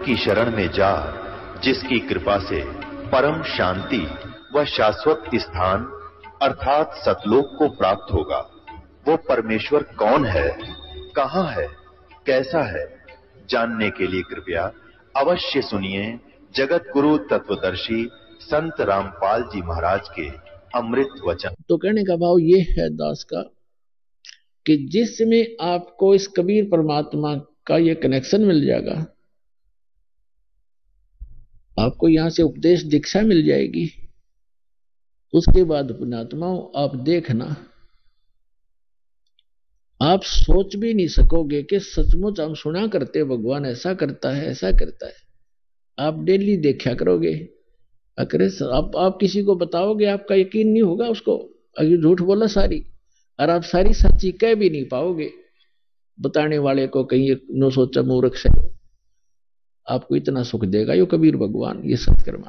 जिसकी शरण में जा, जिसकी कृपा से परम शांति व शाश्वत स्थान अर्थात सतलोक को प्राप्त होगा, वो परमेश्वर कौन है, कहां है, कैसा है, जानने के लिए कृपया अवश्य सुनिए जगत गुरु तत्वदर्शी संत रामपाल जी महाराज के अमृत वचन। तो कहने का भाव ये है दास का कि जिसमें आपको इस कबीर परमात्मा का ये कनेक्शन मिल जाएगा, आपको यहां से उपदेश दीक्षा मिल जाएगी, उसके बाद पुण्यात्माओं आप देखना, आप सोच भी नहीं सकोगे कि सचमुच हम सुना करते भगवान ऐसा करता है, ऐसा करता है। आप डेली देखा करोगे, अरे आप किसी को बताओगे, आपका यकीन नहीं होगा उसको, अगर झूठ बोला सारी, और आप सारी सच्ची कह भी नहीं पाओगे बताने वाले को, कहीं नो सोचा मूर्ख से। आपको इतना सुख देगा यो कबीर भगवान, ये सत्कर्मा।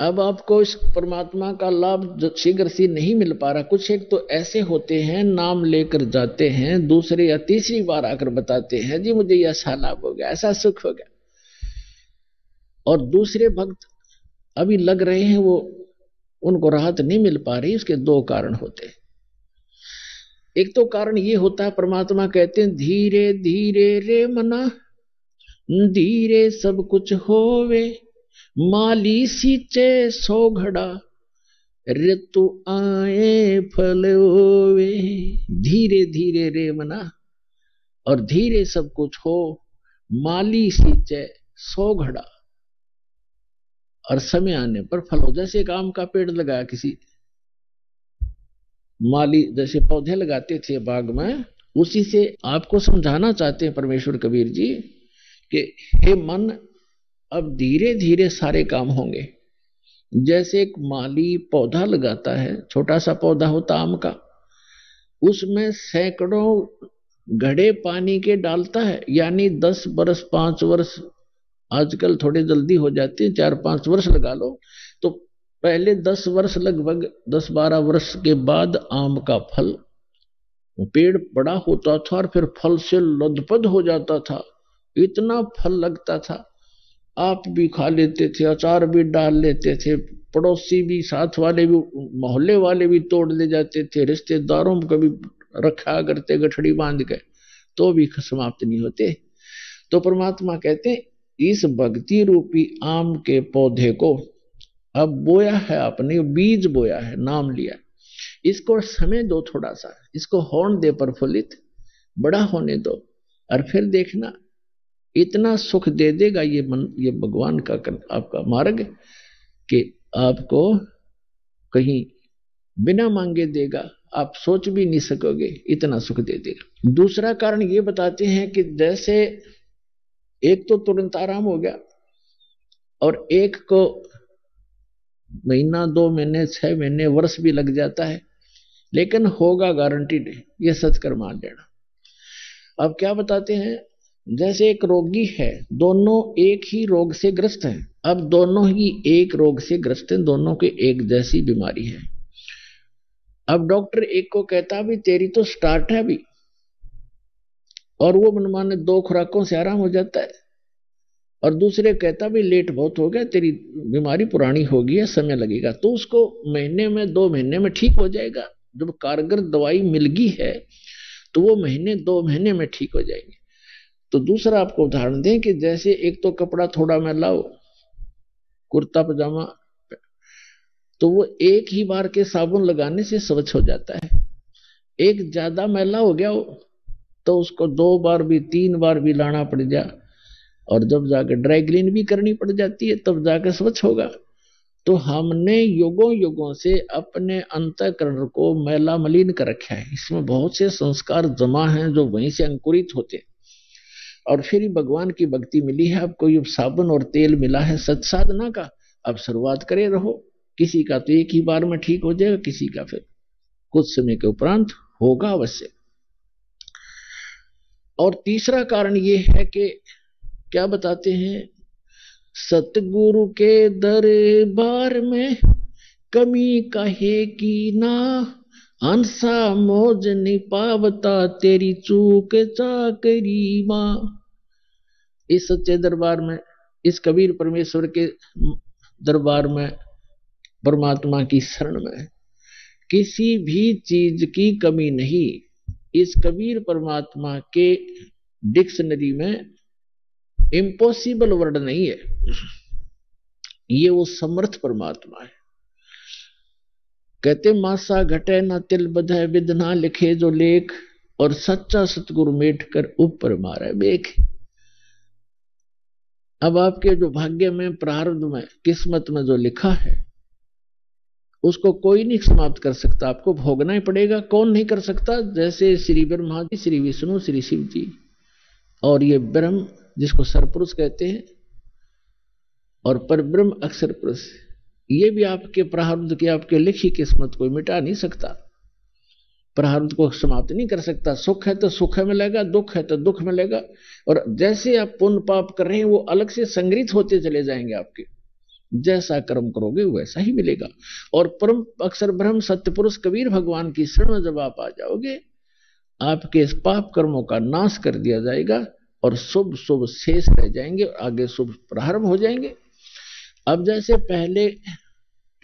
अब आपको इस परमात्मा का लाभ शीघ्र से नहीं मिल पा रहा। कुछ एक तो ऐसे होते हैं, नाम लेकर जाते हैं, दूसरे या तीसरी बार आकर बताते हैं जी मुझे ऐसा लाभ हो गया, ऐसा सुख हो गया, और दूसरे भक्त अभी लग रहे हैं, वो उनको राहत नहीं मिल पा रही। उसके दो कारण होते हैं। एक तो कारण ये होता है, परमात्मा कहते हैं धीरे धीरे रे मना, धीरे सब कुछ होवे, माली सींचे सौ घड़ा, ऋतु आए फल होवे। धीरे धीरे रे मना, और धीरे सब कुछ हो, माली सींचे सौ घड़ा, और समय आने पर फल हो। जैसे एक आम का पेड़ लगाया किसी माली, जैसे पौधे लगाते थे बाग में, उसी से आपको समझाना चाहते हैं परमेश्वर कबीर जी कि हे मन, अब धीरे धीरे सारे काम होंगे। जैसे एक माली पौधा लगाता है, छोटा सा पौधा होता आम का, उसमें सैकड़ों घड़े पानी के डालता है, यानी 10 वर्ष 5 वर्ष, आजकल थोड़े जल्दी हो जाते हैं, 4-5 वर्ष लगा लो, तो पहले 10 वर्ष, लगभग 10-12 वर्ष के बाद आम का फल, पेड़ बड़ा होता था और फिर फल से लदपद हो जाता था, इतना फल लगता था, आप भी खा लेते थे, अचार भी डाल लेते थे, पड़ोसी भी, साथ वाले भी, मोहल्ले वाले भी तोड़ ले जाते थे, रिश्तेदारों को भी रखा करते गठड़ी बांध के, तो भी समाप्त नहीं होते। तो परमात्मा कहते हैं इस भक्ति रूपी आम के पौधे को अब बोया है आपने, बीज बोया है, नाम लिया, इसको समय दो थोड़ा सा, इसको होने दे प्रफुल्लित, बड़ा होने दो, और फिर देखना इतना सुख दे देगा ये मन, ये भगवान का आपका मार्ग, कि आपको कहीं बिना मांगे देगा, आप सोच भी नहीं सकोगे, इतना सुख दे देगा। दूसरा कारण ये बताते हैं कि जैसे एक तो तुरंत आराम हो गया, और एक को महीना, 2 महीने, 6 महीने, वर्ष भी लग जाता है, लेकिन होगा गारंटीड, ये सच मान लेना। अब क्या बताते हैं, जैसे एक रोगी है, दोनों एक ही रोग से ग्रस्त हैं, अब दोनों ही एक रोग से ग्रस्त हैं, दोनों के एक जैसी बीमारी है। अब डॉक्टर एक को कहता भी तेरी तो स्टार्ट है अभी, और वो मनमाने 2 खुराकों से आराम हो जाता है, और दूसरे कहता भी लेट बहुत हो गया, तेरी बीमारी पुरानी हो गई है, समय लगेगा, तो उसको महीने में, 2 महीने में ठीक हो जाएगा। जब कारगर दवाई मिल गई है तो वो महीने 2 महीने में ठीक हो जाएंगे। तो दूसरा आपको उदाहरण दें कि जैसे एक तो कपड़ा थोड़ा मैला हो, कुर्ता पजामा, तो वो एक ही बार के साबुन लगाने से स्वच्छ हो जाता है। एक ज्यादा मैला हो गया हो तो उसको 2 बार भी 3 बार भी लाना पड़ जा, और जब जाकर ड्राई क्लीन भी करनी पड़ जाती है, तब जाकर स्वच्छ होगा। तो हमने युगों युगों से अपने अंतःकरण को मैला मलिन कर रखा है, इसमें बहुत से संस्कार जमा हैं जो वहीं से अंकुरित होते हैं, और फिर भगवान की भक्ति मिली है। अब कोई साबुन और तेल मिला है सच साधना का, अब शुरुआत करे रहो। किसी का तो एक ही बार में ठीक हो जाएगा, किसी का फिर कुछ समय के उपरांत होगा अवश्य। और तीसरा कारण ये है कि क्या बताते हैं, सतगुरु के दरबार में कमी कहे की ना, हंसा मौज नहीं पावता तेरी चूक चाकरी मां। इस सच्चे दरबार में इस कबीर परमेश्वर के दरबार में, परमात्मा की शरण में किसी भी चीज की कमी नहीं। इस कबीर परमात्मा के डिक्शनरी में इम्पॉसिबल वर्ड नहीं है। ये वो समर्थ परमात्मा है। कहते मासा घटे ना तिल बधे विद ना लिखे जो लेख, और सच्चा सतगुरु मेट कर ऊपर मारे बेख। अब आपके जो भाग्य में, प्रारब्ध में, किस्मत में जो लिखा है उसको कोई नहीं समाप्त कर सकता, आपको भोगना ही पड़ेगा। कौन नहीं कर सकता? जैसे श्री ब्रह्मा जी, श्री विष्णु, श्री शिव जी और ये ब्रह्म जिसको सरपुरुष कहते हैं, और परब्रह्म अक्षर पुरुष, ये भी आपके प्रारब्ध की, आपके लिखी किस्मत को मिटा नहीं सकता, प्रारब्ध को समाप्त नहीं कर सकता। सुख है तो सुख मिलेगा, दुख है तो दुख मिलेगा। और जैसे आप पुण्य पाप कर रहे हैं वो अलग से संग्रहित होते चले जाएंगे आपके। जैसा कर्म करोगे वैसा ही मिलेगा। और परम अक्षर ब्रह्म सत्य पुरुष कबीर भगवान की शरण में जब आप आ जाओगे, आपके इस पाप कर्मों का नाश कर दिया जाएगा और शुभ शुभ शेष रह जाएंगे और आगे शुभ प्रारंभ हो जाएंगे। अब जैसे पहले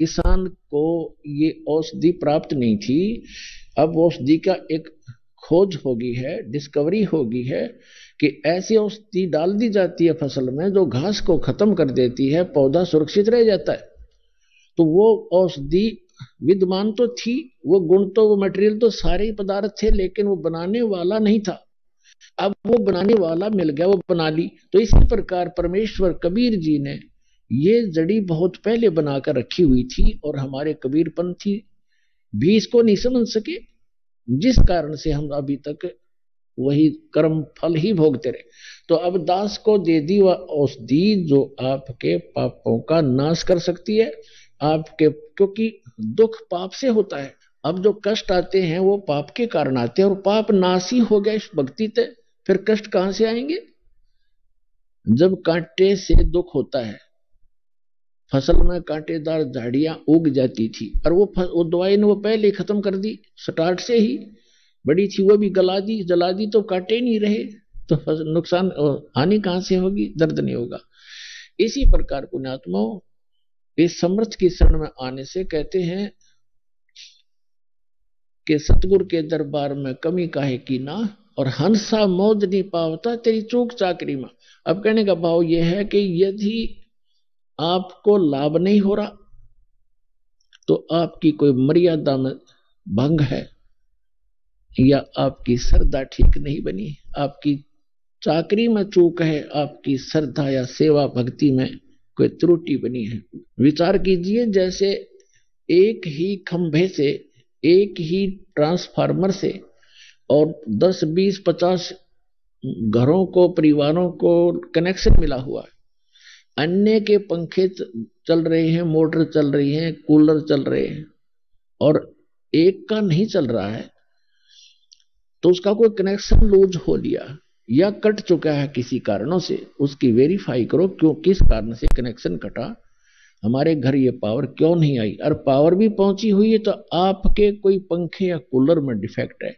किसान को ये औषधि प्राप्त नहीं थी, अब औषधि का एक खोज होगी है, डिस्कवरी होगी है कि ऐसी औषधि डाल दी जाती है फसल में जो घास को खत्म कर देती है, पौधा सुरक्षित रह जाता है। तो वो औषधि विद्यमान तो थी, वो गुण तो, वो मटेरियल तो सारे ही पदार्थ थे, लेकिन वो बनाने वाला नहीं था। अब वो बनाने वाला मिल गया, वो बना ली। तो इसी प्रकार परमेश्वर कबीर जी ने ये जड़ी बहुत पहले बनाकर रखी हुई थी और हमारे कबीरपंथी भी इसको नहीं समझ सके, जिस कारण से हम अभी तक वही कर्म फल ही भोगते रहे। तो अब दास को दे दी वह औषधि जो आपके पापों का नाश कर सकती है आपके, क्योंकि दुख पाप से होता है। अब जो कष्ट आते हैं वो पाप के कारण आते हैं और पाप नाशी हो गया इस भक्ति से, फिर कष्ट कहां से आएंगे? जब कांटे से दुख होता है, फसल में कांटेदार झाड़ियां उग जाती थी और वो दवाई ने वो पहले ही खत्म कर दी, स्टार्ट से ही बड़ी थी, वो भी गला दी, जला दी, तो कांटे नहीं रहे, तो नुकसान हानि कहां से होगी? दर्द नहीं होगा। इसी प्रकार पुण्यात्माओं, इस समर्थ की शरण में आने से कहते हैं कि सतगुरु के दरबार में कमी काहे की ना, और हंसा मौज नहीं पावता तेरी चूक चाकरी में। अब कहने का भाव यह है कि यदि आपको लाभ नहीं हो रहा तो आपकी कोई मर्यादा में भंग है, या आपकी श्रद्धा ठीक नहीं बनी, आपकी चाकरी में चूक है, आपकी श्रद्धा या सेवा भक्ति में कोई त्रुटि बनी है। विचार कीजिए, जैसे एक ही खंभे से, एक ही ट्रांसफार्मर से और 10, 20, 50 घरों को, परिवारों को कनेक्शन मिला हुआ है। अन्य के पंखे चल रहे हैं, मोटर चल रही है, कूलर चल रहे हैं, और एक का नहीं चल रहा है, तो उसका कोई कनेक्शन लूज हो लिया या कट चुका है किसी कारणों से, उसकी वेरीफाई करो क्यों, किस कारण से कनेक्शन कटा, हमारे घर ये पावर क्यों नहीं आई। और पावर भी पहुंची हुई है तो आपके कोई पंखे या कूलर में डिफेक्ट है,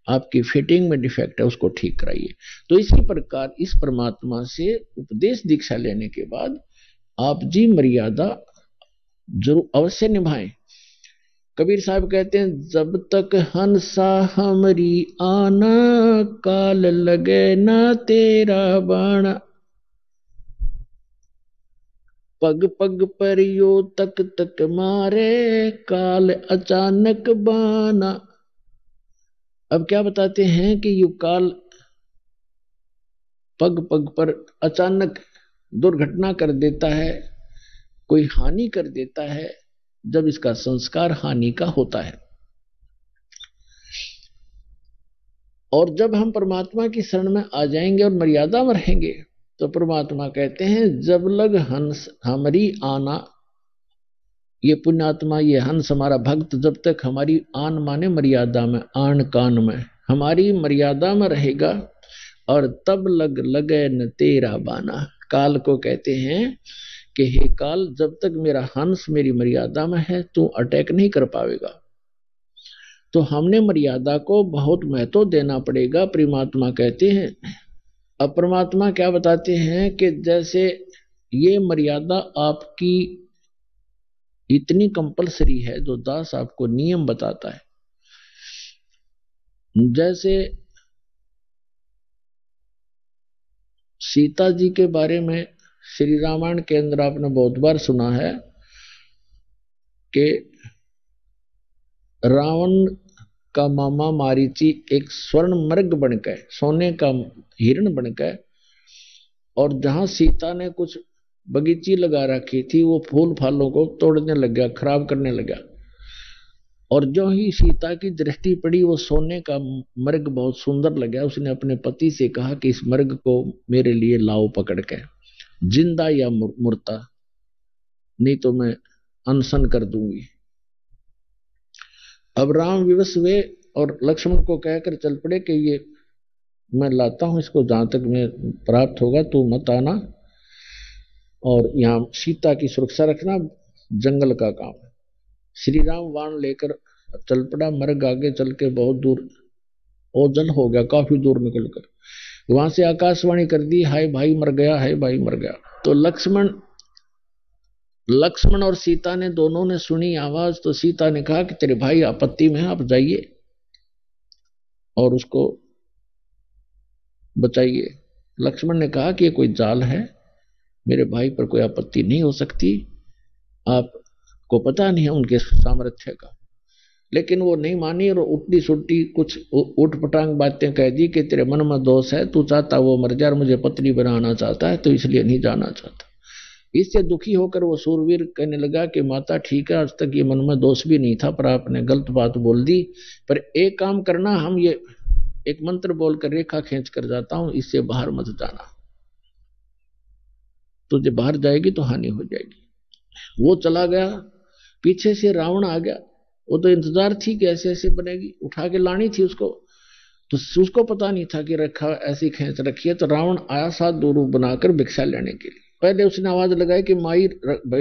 आपकी फिटिंग में डिफेक्ट है, उसको ठीक कराइए। तो इसी प्रकार इस परमात्मा से उपदेश दीक्षा लेने के बाद आप जी मर्यादा जरूर अवश्य निभाएं। कबीर साहब कहते हैं, जब तक हंसा हमरी आना, काल लगे ना तेरा बाणा, पग पग पर यो तक तक मारे, काल अचानक बाना। अब क्या बताते हैं कि यू काल पग पग पर अचानक दुर्घटना कर देता है, कोई हानि कर देता है, जब इसका संस्कार हानि का होता है। और जब हम परमात्मा की शरण में आ जाएंगे और मर्यादा में रहेंगे तो परमात्मा कहते हैं, जब लग हंस हमारी आना, ये पुण्यात्मा, ये हंस हमारा भक्त जब तक हमारी आन माने मर्यादा में, आन कान में, हमारी मर्यादा में रहेगा, और तब लगे न तेरा बाना। काल को कहते हैं कि हे काल, जब तक मेरा हंस मेरी मर्यादा में है तू अटैक नहीं कर पाएगा। तो हमने मर्यादा को बहुत महत्व देना पड़ेगा, परमात्मा कहते हैं। अब परमात्मा क्या बताते हैं कि जैसे ये मर्यादा आपकी इतनी कंपलसरी है, जो दास आपको नियम बताता है। जैसे सीता जी के बारे में श्री रामायण के अंदर आपने बहुत बार सुना है कि रावण का मामा मारीची एक स्वर्ण मृग बनकर, सोने का हिरण बनकर, और जहां सीता ने कुछ बगीची लगा रखी थी, वो फूल फालों को तोड़ने लग गया, खराब करने लगा। और जो ही सीता की दृष्टि पड़ी, वो सोने का मृग बहुत सुंदर लगा। उसने अपने पति से कहा कि इस मृग को मेरे लिए लाओ पकड़ के, जिंदा या मुर्दा, नहीं तो मैं अनशन कर दूंगी। अब राम विवश हुए और लक्ष्मण को कहकर चल पड़े कि ये मैं लाता हूं इसको, जहां तक मैं प्राप्त होगा तू मत आना, और यहाँ सीता की सुरक्षा रखना, जंगल का काम है। श्री राम वाण लेकर चल पड़ा। मर्ग आगे चल के बहुत दूर ओझल हो गया, काफी दूर निकलकर वहां से आकाशवाणी कर दी, हाय भाई मर गया, हाय भाई मर गया। तो लक्ष्मण और सीता ने दोनों ने सुनी आवाज। तो सीता ने कहा कि तेरे भाई आपत्ति में है, आप जाइए और उसको बचाइए। लक्ष्मण ने कहा कि ये कोई जाल है, मेरे भाई पर कोई आपत्ति नहीं हो सकती, आपको पता नहीं है उनके सामर्थ्य का। लेकिन वो नहीं मानी और उल्टी सुल्टी कुछ उठपटांग बातें कह दी कि तेरे मन में दोष है, तू चाहता वो मर जाए, मुझे पत्नी बनाना चाहता है, तो इसलिए नहीं जाना चाहता। इससे दुखी होकर वो सूरवीर कहने लगा कि माता ठीक है, आज तक ये मन में दोष भी नहीं था, पर आपने गलत बात बोल दी। पर एक काम करना, हम ये एक मंत्र बोलकर रेखा खींच कर जाता हूं, इससे बाहर मत जाना, तुझे बाहर जाएगी तो हानि हो जाएगी। वो चला गया, पीछे से रावण आ गया। वो तो इंतजार थी कि ऐसे ऐसे बनेगी, उठा के लानी थी उसको, तो उसको पता नहीं था कि रेखा ऐसी खींच रखी है। तो रावण आया साथ दो रूप बनाकर भिक्षा लेने के लिए। पहले उसने आवाज लगाई कि माई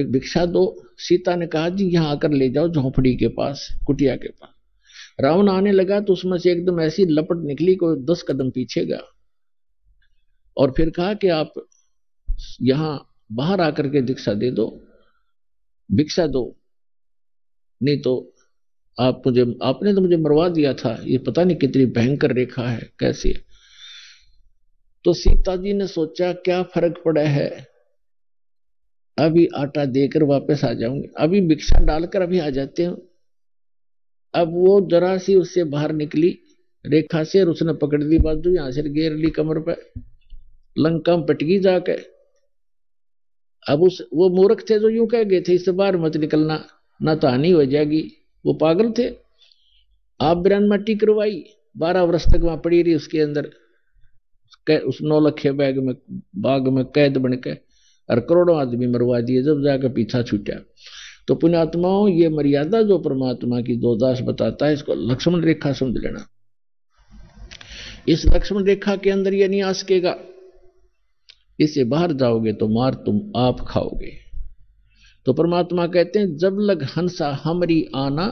भिक्षा दो। सीता ने कहा जी यहाँ आकर ले जाओ, झोंपड़ी के पास, कुटिया के पास। रावण आने लगा तो उसमें से एकदम ऐसी लपट निकली, कोई 10 कदम पीछे गया और फिर कहा कि आप यहां बाहर आकर के भिक्षा दे दो, भिक्षा दो, नहीं तो आपने तो मुझे मरवा दिया था। ये पता नहीं कितनी भयंकर रेखा है, कैसी है। तो सीता जी ने सोचा क्या फर्क पड़ा है, अभी आटा देकर वापस आ जाऊंगे, अभी भिक्षा डालकर अभी आ जाते हैं। अब वो जरा सी उससे बाहर निकली रेखा से, और उसने पकड़ दी बाजू, यहां से घेर ली कमर पे, लंका में पटकी जाके। अब वो मूर्ख थे जो यूं कह गए थे इससे बाहर मत निकलना, ना तो हानि हो जाएगी। वो पागल थे। आप बिरान मट्टी करवाई, 12 वर्ष तक वहां पड़ी रही उसके अंदर, उस 9 लखे बाग में कैद बन के, और करोड़ों आदमी मरवा दिए जब जाकर पीछा छूटा। तो पुण्यात्माओं, ये मर्यादा जो परमात्मा की दो दास बताता है, इसको लक्ष्मण रेखा समझ लेना। इस लक्ष्मण रेखा के अंदर ये नहीं आ सकेगा, इससे बाहर जाओगे तो मार तुम आप खाओगे। तो परमात्मा कहते हैं जब लग हंसा हमरी आना,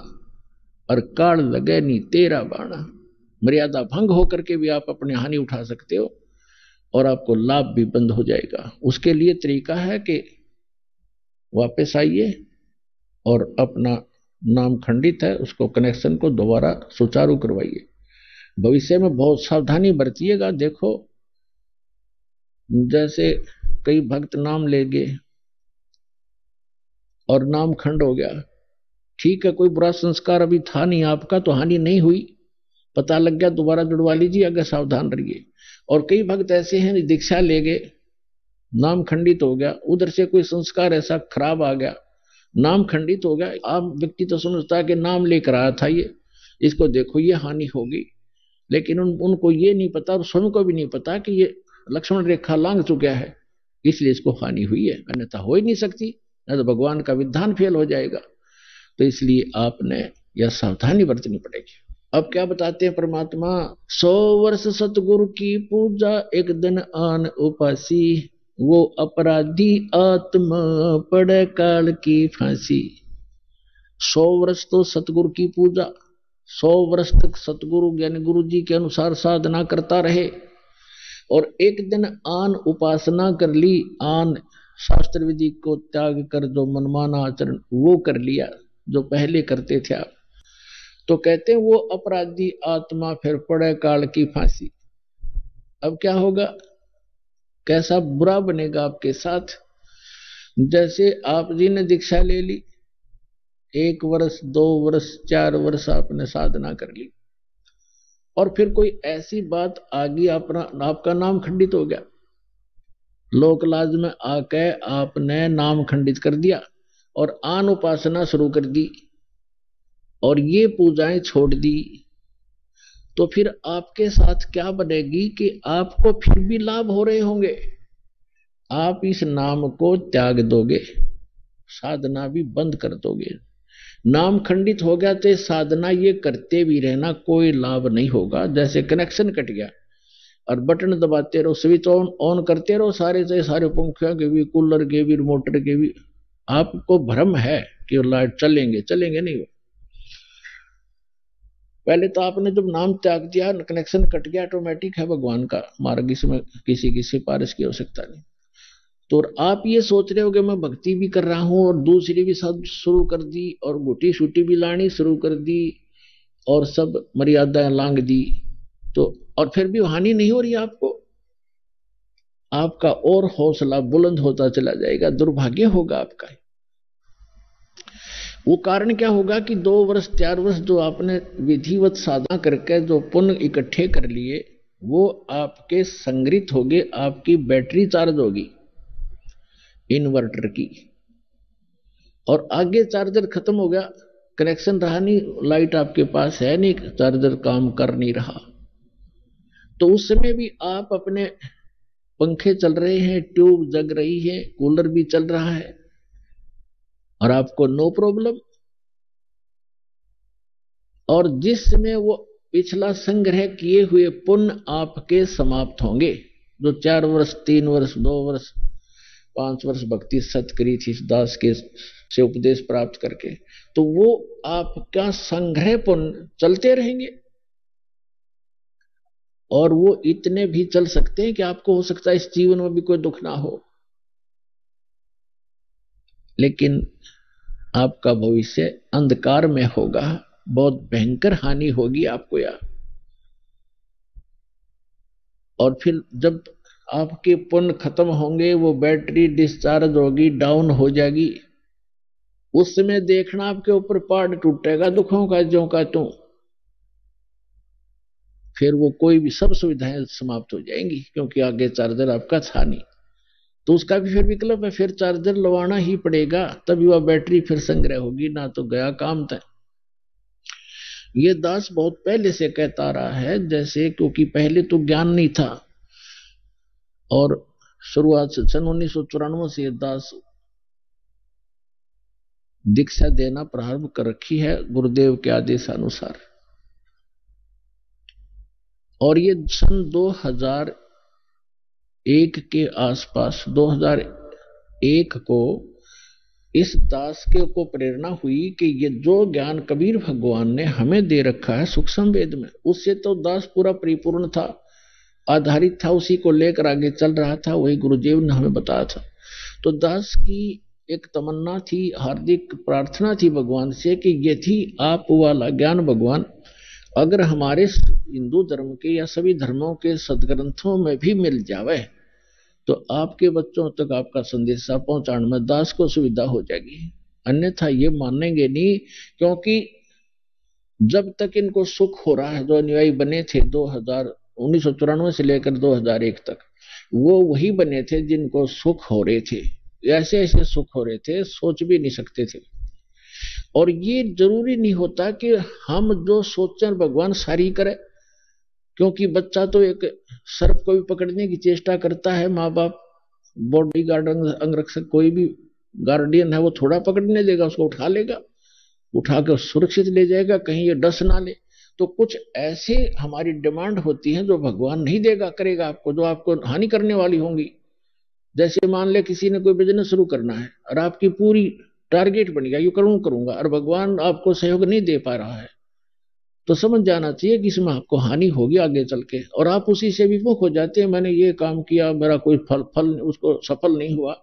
और काल लगे नी तेरा बाणा। मर्यादा भंग होकर के भी आप अपनी हानि उठा सकते हो और आपको लाभ भी बंद हो जाएगा। उसके लिए तरीका है कि वापस आइए और अपना नाम खंडित है उसको, कनेक्शन को दोबारा सुचारू करवाइए। भविष्य में बहुत सावधानी बरतिएगा। देखो जैसे कई भक्त नाम ले गए और नाम खंड हो गया, ठीक है, कोई बुरा संस्कार अभी था नहीं आपका तो हानि नहीं हुई, पता लग गया, दोबारा जुड़वा लीजिए, अगर सावधान रहिए। और कई भक्त ऐसे हैं दीक्षा ले गए, नाम खंडित हो गया, उधर से कोई संस्कार ऐसा खराब आ गया, नाम खंडित हो गया। आप व्यक्ति तो समझता है कि नाम लेकर आया था ये, इसको देखो ये हानि होगी, लेकिन उनको ये नहीं पता, और स्वयं को भी नहीं पता कि ये लक्ष्मण रेखा लांघ चुका है, इसलिए इसको हानि हुई है, अन्यथा हो ही नहीं सकती, न तो भगवान का विधान फेल हो जाएगा। तो इसलिए आपने यह सावधानी बरतनी पड़ेगी। अब क्या बताते हैं परमात्मा, 100 वर्ष सतगुरु की पूजा, एक दिन आन उपासी, वो अपराधी आत्मा पड़े काल की फांसी। 100 वर्ष तो सतगुरु की पूजा, 100 वर्ष तक सतगुरु ज्ञानी गुरु जी के अनुसार साधना करता रहे, और एक दिन आन उपासना कर ली, आन शास्त्र विधि को त्याग कर जो मनमाना आचरण वो कर लिया जो पहले करते थे आप, तो कहते हैं वो अपराधी आत्मा फिर पड़े काल की फांसी। अब क्या होगा, कैसा बुरा बनेगा आपके साथ। जैसे आप जी ने दीक्षा ले ली, 1 वर्ष 2 वर्ष 4 वर्ष आपने साधना कर ली, और फिर कोई ऐसी बात आ गई, आपका नाम खंडित हो गया, लोक लाज में आके आपने नाम खंडित कर दिया और आन उपासना शुरू कर दी और ये पूजाएं छोड़ दी, तो फिर आपके साथ क्या बनेगी कि आपको फिर भी लाभ हो रहे होंगे। आप इस नाम को त्याग दोगे, साधना भी बंद कर दोगे। नाम खंडित हो गया तो साधना ये करते भी रहना कोई लाभ नहीं होगा। जैसे कनेक्शन कट गया और बटन दबाते रहो, स्विच ऑन ऑन करते रहो, सारे से सारे पंखियों के भी, कूलर के भी, मोटर के भी, आपको भ्रम है कि लाइट चलेंगे, चलेंगे नहीं। पहले तो आपने जब नाम त्याग दिया, कनेक्शन कट गया, ऑटोमेटिक है भगवान का मार्ग, इसमें किसी की सिफारिश की आवश्यकता नहीं। तो आप ये सोच रहे हो कि मैं भक्ति भी कर रहा हूं और दूसरी भी सब शुरू कर दी और बूटी शूटी भी लानी शुरू कर दी और सब मर्यादाएं लांग दी, तो और फिर भी हानि नहीं हो रही आपको, आपका और हौसला बुलंद होता चला जाएगा, दुर्भाग्य होगा आपका। वो कारण क्या होगा कि 2 वर्ष 4 वर्ष जो आपने विधिवत साधना करके जो पुण्य इकट्ठे कर लिए वो आपके संग्रहित होंगे, आपकी बैटरी चार्ज होगी इन्वर्टर की, और आगे चार्जर खत्म हो गया, कनेक्शन रहा नहीं, लाइट आपके पास है नहीं, चार्जर काम कर नहीं रहा, तो उस समय भी आप अपने पंखे चल रहे हैं, ट्यूब जग रही है, कूलर भी चल रहा है और आपको नो प्रॉब्लम। और जिस समय वो पिछला संग्रह किए हुए पुण्य आपके समाप्त होंगे, जो 4 वर्ष 3 वर्ष 2 वर्ष 5 वर्ष भक्ति सत करी थी इस दास के से उपदेश प्राप्त करके, तो वो आपका संग्रह पुण्य चलते रहेंगे और वो इतने भी चल सकते हैं कि आपको हो सकता है इस जीवन में भी कोई दुख ना हो, लेकिन आपका भविष्य अंधकार में होगा, बहुत भयंकर हानि होगी आपको यार। और फिर जब आपके पुण्य खत्म होंगे, वो बैटरी डिस्चार्ज होगी, डाउन हो जाएगी, उस समय देखना आपके ऊपर पहाड़ टूटेगा दुखों का ज्यों का त्यों, फिर वो कोई भी सब सुविधाएं समाप्त हो जाएंगी क्योंकि आगे चार्जर आपका था नहीं। तो उसका भी फिर विकल्प है, फिर चार्जर लगवाना ही पड़ेगा, तभी वह बैटरी फिर संग्रह होगी, ना तो गया काम था। ये दास बहुत पहले से कहता रहा है, जैसे क्योंकि पहले तो ज्ञान नहीं था और शुरुआत से सन 1994 से दास दीक्षा देना प्रारंभ कर रखी है गुरुदेव के आदेशानुसार, और ये सन 2001 के आसपास 2001 को इस दास के को प्रेरणा हुई कि ये जो ज्ञान कबीर भगवान ने हमें दे रखा है सूक्ष्म वेद में, उससे तो दास पूरा परिपूर्ण था, आधारित था, उसी को लेकर आगे चल रहा था, वही गुरुदेव ने हमें बताया था। तो दास की एक तमन्ना थी, हार्दिक प्रार्थना थी भगवान से कि यदि आप वाला ज्ञान भगवान अगर हमारे हिंदू धर्म के या सभी धर्मों के सदग्रंथों में भी मिल जावे तो आपके बच्चों तक आपका संदेशा पहुंचाने में दास को सुविधा हो जाएगी, अन्यथा ये मानेंगे नहीं। क्योंकि जब तक इनको सुख हो रहा है, जो अनुयायी बने थे 1994 से लेकर 2001 तक, वो वही बने थे जिनको सुख हो रहे थे, ऐसे ऐसे सुख हो रहे थे सोच भी नहीं सकते थे। और ये जरूरी नहीं होता कि हम जो सोचें भगवान सारी करे, क्योंकि बच्चा तो एक सर्प को भी पकड़ने की चेष्टा करता है, माँ बाप बॉडी गार्ड अंगरक्षक कोई भी गार्डियन है वो थोड़ा पकड़ने देगा, उसको उठा लेगा, उठाकर सुरक्षित ले जाएगा, कहीं ये डस ना ले। तो कुछ ऐसे हमारी डिमांड होती है जो भगवान नहीं देगा करेगा आपको, जो आपको हानि करने वाली होंगी। जैसे मान ले किसी ने कोई बिजनेस शुरू करना है और आपकी पूरी टारगेट बन गया, ये करूंगा, और भगवान आपको सहयोग नहीं दे पा रहा है, तो समझ जाना चाहिए कि इसमें आपको हानि होगी आगे चल के, और आप उसी से विमुख हो जाते हैं, मैंने ये काम किया, मेरा कोई फल उसको सफल नहीं हुआ,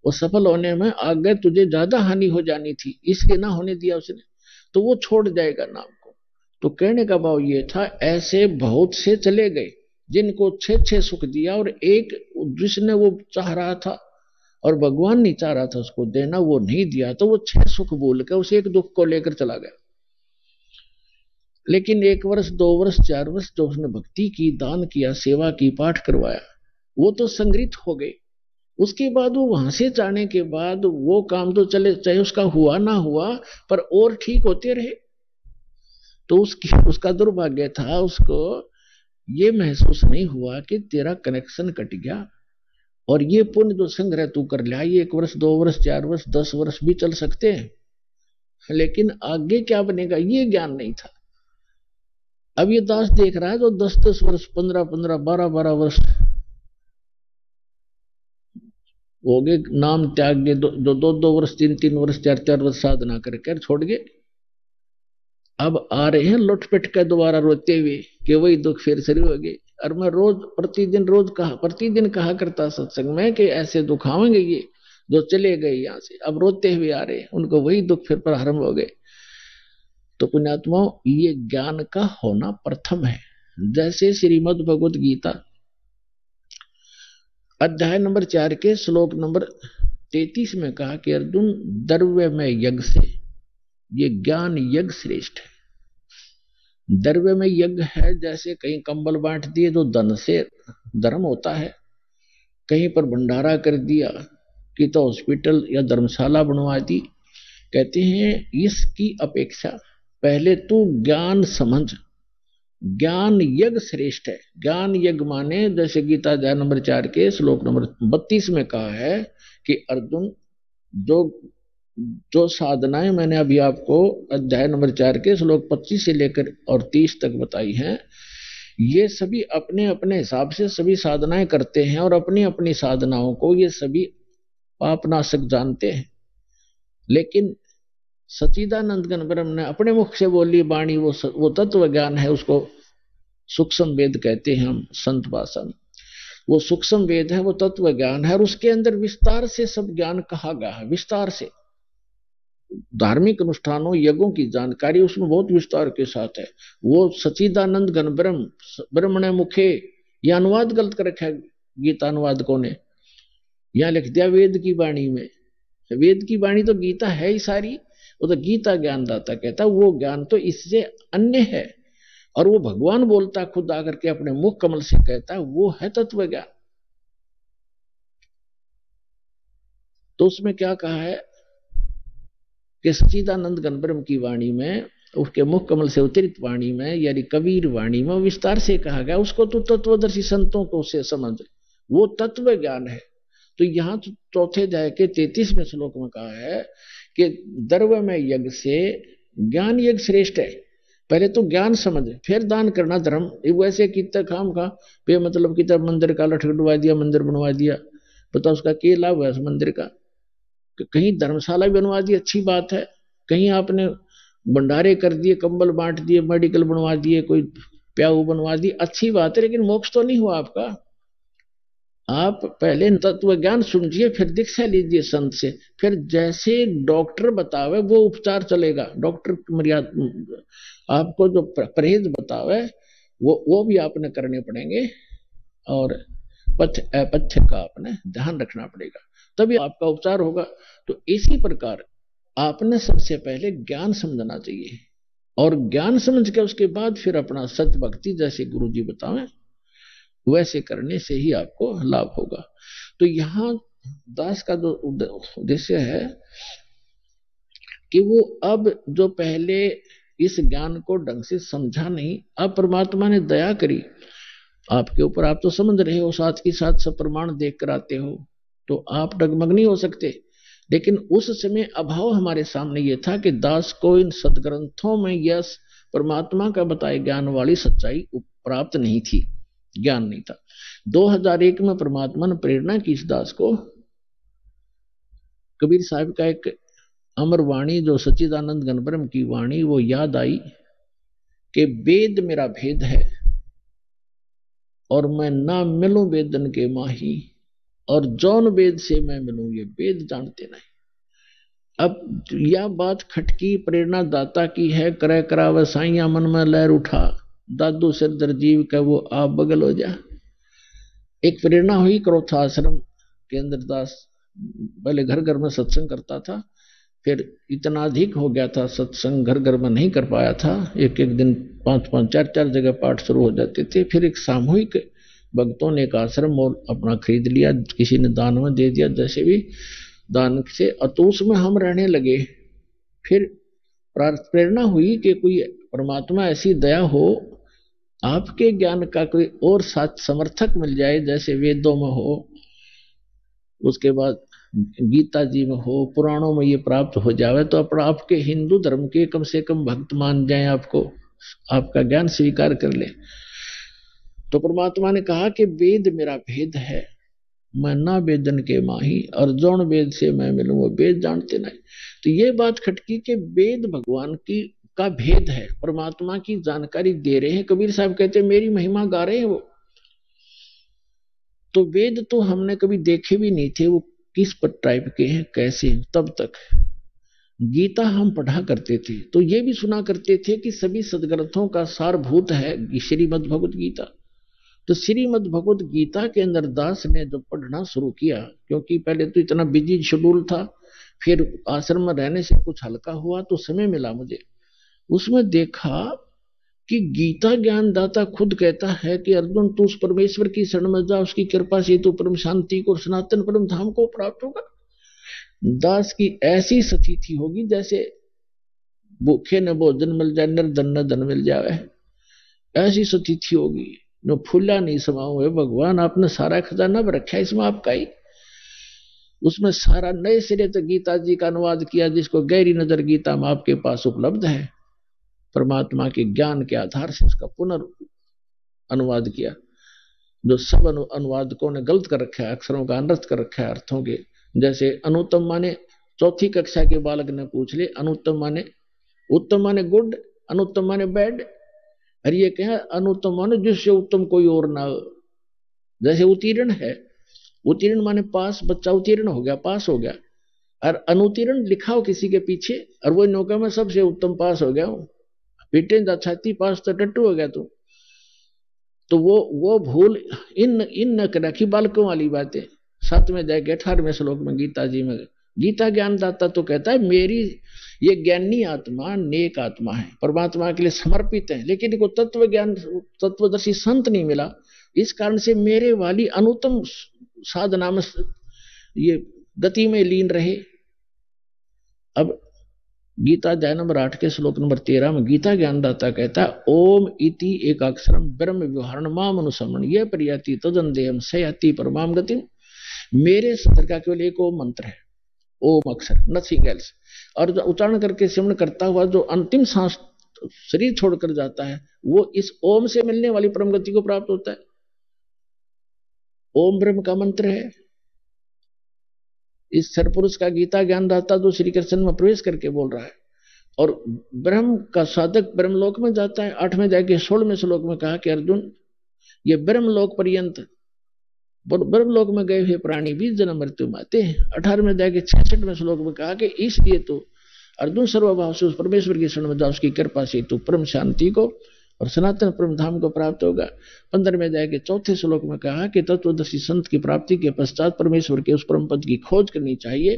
वो सफल होने में आगे तुझे ज्यादा हानि हो जानी थी, इसलिए ना होने दिया उसने, तो वो छोड़ जाएगा नाम को। तो कहने का भाव ये था, ऐसे बहुत से चले गए जिनको छह छह सुख दिया, और एक जिसने वो चाह रहा था और भगवान नहीं चाह रहा था उसको देना, वो नहीं दिया, तो वो छह सुख भूल के उस एक दुख को लेकर चला गया। लेकिन 1 वर्ष 2 वर्ष 4 वर्ष जो उसने भक्ति की, दान किया, सेवा की, पाठ करवाया, वो तो संग्रहित हो गए। उसके बाद वो वहां से जाने के बाद वो काम तो चले, चाहे उसका हुआ ना हुआ, पर और ठीक होते रहे। तो उसका दुर्भाग्य था, उसको ये महसूस नहीं हुआ कि तेरा कनेक्शन कट गया, और ये पुण्य जो संग्रह तू कर लिया, ये 1 वर्ष 2 वर्ष 4 वर्ष 10 वर्ष भी चल सकते हैं, लेकिन आगे क्या बनेगा ये ज्ञान नहीं था। अब ये दास देख रहा है जो 10-10 वर्ष 15-15 12-12 वर्ष हो गए नाम त्याग गए, जो 2-2 वर्ष 3-3 वर्ष 4-4 वर्ष साधना करके छोड़ गए, अब आ रहे हैं लुटपिट के दोबारा रोते हुए कि वही दुख फिर शुरू हो गए। और मैं प्रतिदिन कहा करता सत्संग में कि ऐसे दुख आएंगे ये जो चले गए यहाँ से, अब रोते हुए आ रहे हैं, उनको वही दुख फिर प्रारंभ हो गए। तो पुण्यात्माओं, ये ज्ञान का होना प्रथम है। जैसे श्रीमद् भगवत गीता अध्याय नंबर 4 के श्लोक नंबर 33 में कहा कि अर्जुन, द्रव्य में यज्ञ से ये ज्ञान यज्ञ श्रेष्ठ है। द्रव्य में यज्ञ है, जैसे कहीं कंबल बांट दिए जो धन से धर्म होता है, कहीं पर भंडारा कर दिया कि तो हॉस्पिटल या धर्मशाला बनवा दी। कहते हैं इसकी अपेक्षा पहले तू ज्ञान समझ, ज्ञान यज्ञ श्रेष्ठ है। ज्ञान यज्ञ माने जैसे गीता अध्याय नंबर 4 के श्लोक नंबर 32 में कहा है कि अर्जुन, जो साधनाएं मैंने अभी आपको अध्याय नंबर 4 के श्लोक 25 से लेकर और 30 तक बताई हैं, ये सभी अपने अपने हिसाब से सभी साधनाएं करते हैं, और अपनी अपनी साधनाओं को ये सभी पापनाशक जानते हैं। लेकिन सच्चिदानंद घन ब्रह्म ने अपने मुख से बोली वाणी, वो तत्व ज्ञान है, उसको सूक्ष्म वेद कहते हैं हम संत भाषा में। वो सूक्ष्म वेद है, वो तत्व ज्ञान है, और उसके अंदर विस्तार से सब ज्ञान कहा गया है। विस्तार से धार्मिक अनुष्ठानों यज्ञों की जानकारी उसमें बहुत विस्तार के साथ है। वो सच्चिदानंद घन ब्रह्मणे मुखे, यह अनुवाद गलत कर रखा है गीता अनुवादकों ने, यहां लिख दिया वेद की वाणी में। वेद की वाणी तो गीता है ही सारी, वो तो गीता ज्ञानदाता कहता, वो ज्ञान तो इससे अन्य है, और वो भगवान बोलता खुद आकर के अपने मुख कमल से कहता, वो है तत्व ज्ञान। तो उसमें क्या कहा है कि सच्चिदानंद घन ब्रह्म की वाणी में, उसके मुख कमल से उतरित वाणी में, यानी कबीर वाणी में विस्तार से कहा गया, उसको तो तत्वदर्शी संतों को से समझ, वो तत्व ज्ञान है। तो यहाँ चौथे अध्याय के 33वें श्लोक में कहा है कि द्रव्य में यज्ञ से ज्ञान यज्ञ श्रेष्ठ है। पहले तो ज्ञान समझ, फिर दान करना धर्म। वैसे कितना काम का पे मतलब कितना मंदिर का लठ कटवा दिया, मंदिर बनवा दिया, पता उसका क्या लाभ है उस मंदिर का। कहीं धर्मशाला बनवा दी, अच्छी बात है, कहीं आपने भंडारे कर दिए, कंबल बांट दिए, मेडिकल बनवा दिए, कोई प्याऊ बनवा दी, अच्छी बात है, लेकिन मोक्ष तो नहीं हुआ आपका। आप पहले तत्व ज्ञान समझिए, फिर दीक्षा लीजिए संत से, फिर जैसे डॉक्टर बतावे वो उपचार चलेगा। डॉक्टर मर्यादा आपको जो परहेज बतावे वो भी आपने करने पड़ेंगे, और पथ्य अपथ्य का आपने ध्यान रखना पड़ेगा, तभी आपका उपचार होगा। तो इसी प्रकार आपने सबसे पहले ज्ञान समझना चाहिए, और ज्ञान समझ के उसके बाद फिर अपना सत भक्ति जैसे गुरु जी बतावें वैसे करने से ही आपको लाभ होगा। तो यहाँ दास का जो उद्देश्य है कि वो अब जो पहले इस ज्ञान को ढंग से समझा नहीं, अब परमात्मा ने दया करी आपके ऊपर, आप तो समझ रहे हो, साथ ही साथ सब प्रमाण देख कर आते हो, तो आप डगमग नहीं हो सकते। लेकिन उस समय अभाव हमारे सामने ये था कि दास को इन सदग्रंथों में यह परमात्मा का बताए ज्ञान वाली सच्चाई प्राप्त नहीं थी, ज्ञान नहीं था। 2001 में परमात्मा ने प्रेरणा की इस दास को, कबीर साहब का एक अमर वाणी जो सच्चिदानंद घन ब्रह्म की वाणी, वो याद आई कि वेद मेरा भेद है, और मैं ना मिलूं वेदन के माही, और जौन वेद से मैं मिलूं ये वेद जानते नहीं। अब यह बात खटकी प्रेरणा दाता की है, करे कराव साइया मन में लहर उठा, दादू सिर दरजीव का वो आप बगल हो जा। एक प्रेरणा हुई क्रोथा आश्रम के अंदर दास पहले घर घर में सत्संग करता था, फिर इतना अधिक हो गया था सत्संग घर घर में नहीं कर पाया था, एक एक दिन 5-5 4-4 जगह पाठ शुरू हो जाते थे। फिर एक सामूहिक भक्तों ने एक आश्रम और अपना खरीद लिया, किसी ने दान में दे दिया, जैसे भी दान से, तो उसमें हम रहने लगे। फिर प्रेरणा हुई कि कोई परमात्मा ऐसी दया हो, आपके ज्ञान का कोई और साथ समर्थक मिल जाए, जैसे वेदों में हो, उसके बाद गीता जी में हो, पुराणों में ये प्राप्त हो जावे, तो अपना आपके हिंदू धर्म के कम से कम भक्त मान जाए, आपको आपका ज्ञान स्वीकार कर ले। तो परमात्मा ने कहा कि वेद मेरा भेद है, मैं ना वेदन के माही, और जौन वेद से मैं मिलूं वो वेद जानते नहीं। तो ये बात खटकी कि वेद भगवान की का भेद है, परमात्मा की जानकारी दे रहे हैं। कबीर साहब कहते हैं मेरी महिमा गा रहे हैं वो। तो वेद तो हमने कभी देखे भी नहीं थे, वो किस पर टाइप के हैं कैसे। तब तक गीता हम पढ़ा करते थे तो ये भी सुना करते थे कि सभी सदग्रंथों का सारभूत है श्रीमद् भगवत गीता। तो श्रीमद् भगवत गीता के अंदर दास ने जब पढ़ना शुरू किया, क्योंकि पहले तो इतना बिजी शेड्यूल था, फिर आश्रम में रहने से कुछ हल्का हुआ तो समय मिला मुझे, उसमें देखा कि गीता ज्ञानदाता खुद कहता है कि अर्जुन तू उस परमेश्वर की शरण में जा, उसकी कृपा से तू परम शांति को, सनातन परम धाम को प्राप्त होगा। दास की ऐसी स्थिति होगी जैसे भूखे न भोजन मिल जाए, निर्धन न धन मिल जाए, ऐसी स्थिति होगी। जो फूला नहीं समाओ है भगवान, आपने सारा खजाना रखा है इसमें आपका ही। उसमें सारा नए सिरे से गीता जी का अनुवाद किया, जिसको गहरी नजर गीता में आपके पास उपलब्ध है, परमात्मा के ज्ञान के आधार से उसका पुनर्अनुवाद किया। जो सब अनुवादकों ने गलत कर रखा है, अक्षरों का अनर्थ कर रखा है अर्थों के। जैसे अनुत्तम माने, चौथी कक्षा के बालक ने पूछ ले, अनुत्तम माने, उत्तम माने गुड, अनुत्तम माने बैड, और ये क्या अनुत्तम माने जिससे उत्तम कोई और ना हो। जैसे उत्तीर्ण है, उत्तीर्ण माने पास, बच्चा उत्तीर्ण हो गया, पास हो गया, और अनुत्तीर्ण लिखा हो किसी के पीछे, और वो नौका में सबसे उत्तम पास हो गया हूं, पीटे छाती पास तो टट्टू हो गया तू। तो वो भूल इन न रखी बालकों वाली बातें। 7वें अध्याय के 18वें श्लोक में गीता जी में गीता ज्ञानदाता तो कहता है मेरी ये ज्ञानी आत्मा नेक आत्मा है, परमात्मा के लिए समर्पित है, लेकिन इनको तत्व ज्ञान तत्वदर्शी संत नहीं मिला, इस कारण से मेरे वाली अनुत्तम साधना में ये गति में लीन रहे। अब गीता अध्याय नंबर 8 के श्लोक नंबर 13 में गीता ज्ञानदाता कहता है ओम इति एकाक्षरम ब्रह्म व्यवहारण माम अनुसमण ये प्रयाति तदन देहम सयाति परमाम गति। मेरे सत्र का केवल एक ओम मंत्र है, ओम अक्षर, नथिंग एल्स। और जो उच्चारण करके सिमरण करता हुआ जो अंतिम सांस शरीर छोड़कर जाता है, वो इस ओम से मिलने वाली परम गति को प्राप्त होता है। ओम ब्रह्म का मंत्र है। इस सरपुरुष का गीता ज्ञानदाता जो श्री कृष्ण में प्रवेश करके बोल रहा है, और ब्रह्म का साधक ब्रह्मलोक में जाता है। 8वें अध्याय के 16वें श्लोक में कहा कि अर्जुन ये ब्रह्मलोक पर्यंत, ब्रह्मलोक में गए हुए प्राणी भी जन्म मृत्यु में आते हैं। 18वें अध्याय के 66वें श्लोक में कहा कि इसलिए तो अर्जुन सर्वभाव से उस परमेश्वर की शरण में जा, उसकी कृपा से तू परम शांति को और सनातन परम धाम को प्राप्त होगा। 15वें अध्याय के 4थे श्लोक में कहा कि तत्वदर्शी संत की प्राप्ति के पश्चात परमेश्वर के उस परम पद की खोज करनी चाहिए,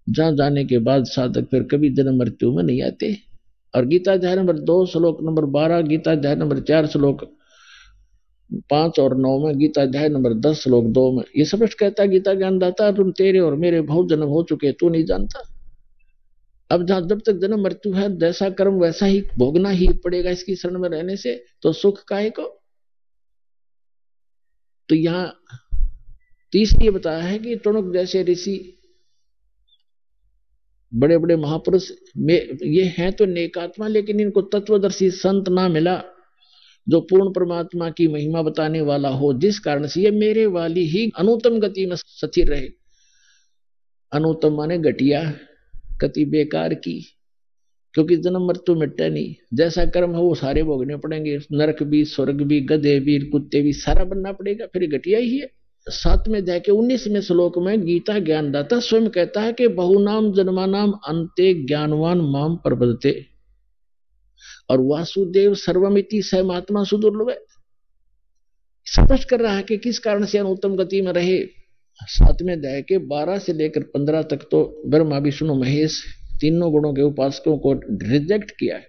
जहां जाने के बाद साधक फिर कभी जन्म मृत्यु में नहीं आते। और गीता अध्याय नंबर 2 श्लोक नंबर 12, गीता अध्याय नंबर 4 श्लोक 5 और 9 में, गीता अध्याय नंबर 10 श्लोक 2 में ये स्पष्ट कहता है गीता ज्ञानदाता तुम तेरे और मेरे बहुत जन्म हो चुके, तू नहीं जानता। अब जहां जब तक जन्म मृत्यु है, जैसा कर्म वैसा ही भोगना ही पड़ेगा इसकी शरण में रहने से, तो सुख काहे को। तो यहां तीसरी बताया है कि टुणक जैसे ऋषि, बड़े बड़े महापुरुष ये हैं तो नेकात्मा, लेकिन इनको तत्वदर्शी संत ना मिला जो पूर्ण परमात्मा की महिमा बताने वाला हो, जिस कारण से ये मेरे वाली ही अनुत्तम गति में स्थिर रहे। अनुत्तम माने घटिया गति, बेकार की, क्योंकि जन्म मृत्यु मिटता नहीं, जैसा कर्म हो वो सारे भोगने पड़ेंगे, नरक भी, स्वर्ग भी, गधे भी, कुत्ते भी, सारा बनना पड़ेगा, फिर घटिया ही है। 7वें अध्याय के 19वें श्लोक में गीता ज्ञानदाता स्वयं कहता है कि बहुनाम जन्मानाम अंते ज्ञानवान माम प्रपद्यते, और वासुदेव सर्वमिति स महात्मा सुदुर्लभ स्पष्ट कर रहा है कि किस कारण से अनुत्तम गति में रहे। 7वें अध्याय के 12 से लेकर 15 तक तो ब्रह्मा विष्णु महेश तीनों गुणों के उपासकों को रिजेक्ट किया है।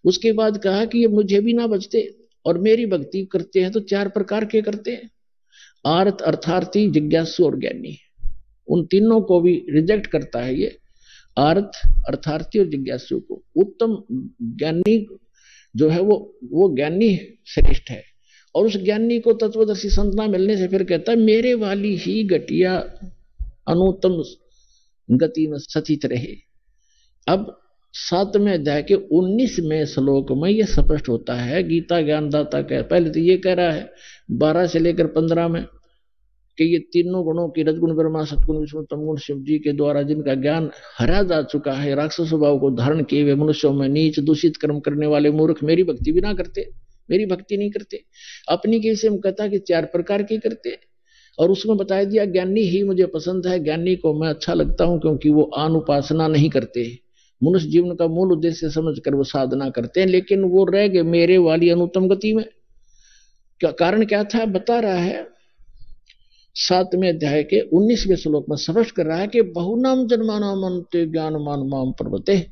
उसके बाद कहा कि ये मुझे भी ना बचते और मेरी भक्ति करते हैं तो 4 प्रकार के करते हैं, आर्त, अर्थार्थी, जिज्ञासु और ज्ञानी। उन तीनों को भी रिजेक्ट करता है ये, आर्त, अर्थार्थी और जिज्ञासु को। उत्तम ज्ञानी जो है वो ज्ञानी श्रेष्ठ है, और उस ज्ञानी को तत्वदर्शी संत ना मिलने से फिर कहता है मेरे वाली ही गटिया अनुत्तम गति में सचित रहे। अब 7वें अध्याय के 19वें श्लोक में यह स्पष्ट होता है, गीता ज्ञानदाता कह, पहले तो ये कह रहा है 12 से लेकर 15 में कि ये तीनों गुणों की रजगुण ब्रह्मा सतगुण विष्णु तमगुण शिव जी के द्वारा जिनका ज्ञान हरा जा चुका है, राक्षस स्वभाव को धारण किए हुए मनुष्यों में नीच दूषित कर्म करने वाले मूर्ख मेरी भक्ति भी ना करते, मेरी भक्ति नहीं करते। अपनी के विषय में कहता कि 4 प्रकार की करते, और उसमें बताया दिया ज्ञानी ही मुझे पसंद है, ज्ञानी को मैं अच्छा लगता हूं क्योंकि वो अनुपासना नहीं करते, मनुष्य जीवन का मूल उद्देश्य समझकर वो साधना करते हैं, लेकिन वो रह गए मेरे वाली अनुत्तम गति में। क्या कारण क्या था बता रहा है 7वें अध्याय के 19वें श्लोक में स्पष्ट कर रहा है कि बहुनाम जन्मानाम अन्ते ज्ञानवान माम प्रपद्यते,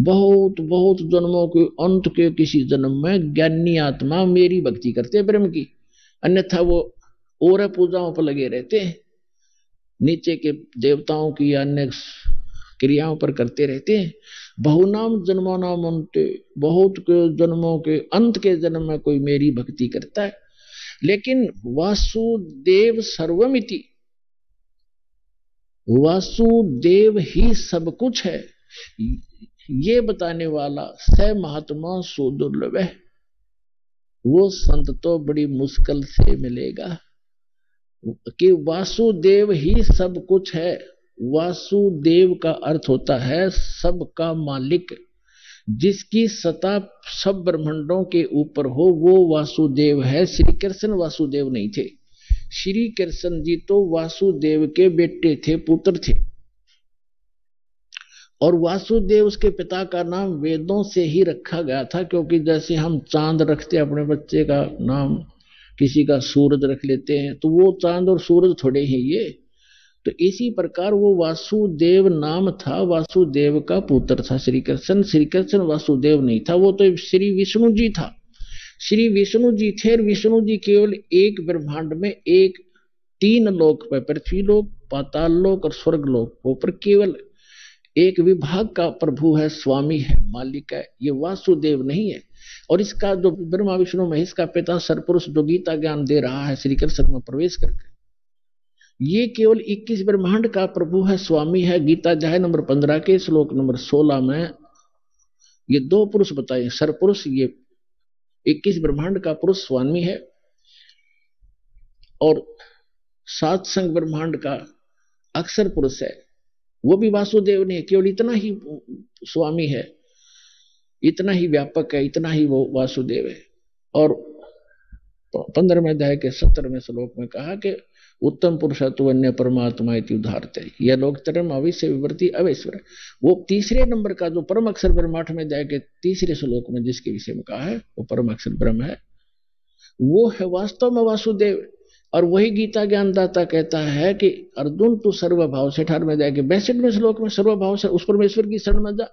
बहुत बहुत जन्मों के अंत के किसी जन्म में ज्ञानी आत्मा मेरी भक्ति करते ब्रह्म की, अन्यथा वो और पूजाओं पर लगे रहते हैं, नीचे के देवताओं की या अन्य क्रियाओं पर करते रहते हैं। बहुनाम जन्मानाम अन्ते, बहुत के जन्मों के अंत के जन्म में कोई मेरी भक्ति करता है। लेकिन वासुदेव सर्वमिति, वासुदेव ही सब कुछ है, ये बताने वाला स महात्मा सुदुर्लभ है, वो संत तो बड़ी मुश्किल से मिलेगा कि वासुदेव ही सब कुछ है। वासुदेव का अर्थ होता है सबका मालिक, जिसकी सत्ता सब ब्रह्मांडों के ऊपर हो वो वासुदेव है। श्री कृष्ण वासुदेव नहीं थे, श्री कृष्ण जी तो वासुदेव के बेटे थे, पुत्र थे, और वासुदेव उसके पिता का नाम वेदों से ही रखा गया था, क्योंकि जैसे हम चांद रखते अपने बच्चे का नाम, किसी का सूरज रख लेते हैं, तो वो चांद और सूरज थोड़े ही ये, तो इसी प्रकार वो वासुदेव नाम था, वासुदेव का पुत्र था श्री कृष्ण। श्री कृष्ण वासुदेव नहीं था, वो तो श्री विष्णु जी था, श्री विष्णु जी थे। और विष्णु जी केवल एक ब्रह्मांड में 3 लोक पर, पृथ्वी लोक, पाताल लोक और स्वर्ग लोक पर केवल एक विभाग का प्रभु है, स्वामी है, मालिक है, ये वासुदेव नहीं है। और इसका जो ब्रह्मा विष्णु महेश का पिता सरपुरुष जो गीता ज्ञान दे रहा है श्री कृष्ण में प्रवेश करके, ये केवल 21 ब्रह्मांड का प्रभु है, स्वामी है। गीता अध्याय नंबर 15 के श्लोक नंबर 16 में ये 2 पुरुष बताए, सरपुरुष ये 21 ब्रह्मांड का पुरुष स्वामी है, और 7 संग ब्रह्मांड का अक्षर पुरुष है, वो भी वासुदेव नहीं है, केवल इतना ही स्वामी है, इतना ही व्यापक है, इतना ही वो वासुदेव है। और 15वें अध्याय के 17वें श्लोक में कहा कि उत्तम पुरुषत्व अन्य परमात्मा इति उदाहरते, यह लोक तरम अविश्य विवर्ती अवेश्वर। वो तीसरे नंबर का जो परम अक्षर ब्रह्म 8वें अध्याय के 3रे श्लोक में जिसके विषय में कहा है वो परम अक्षर ब्रह्म है, वो है वास्तव में वासुदेव। और वही गीता ज्ञानदाता कहता है कि अर्जुन तू सर्वभाव से 18वें अध्याय के 62वें श्लोक में सर्वभाव से उस परमेश्वर की शरण में जा,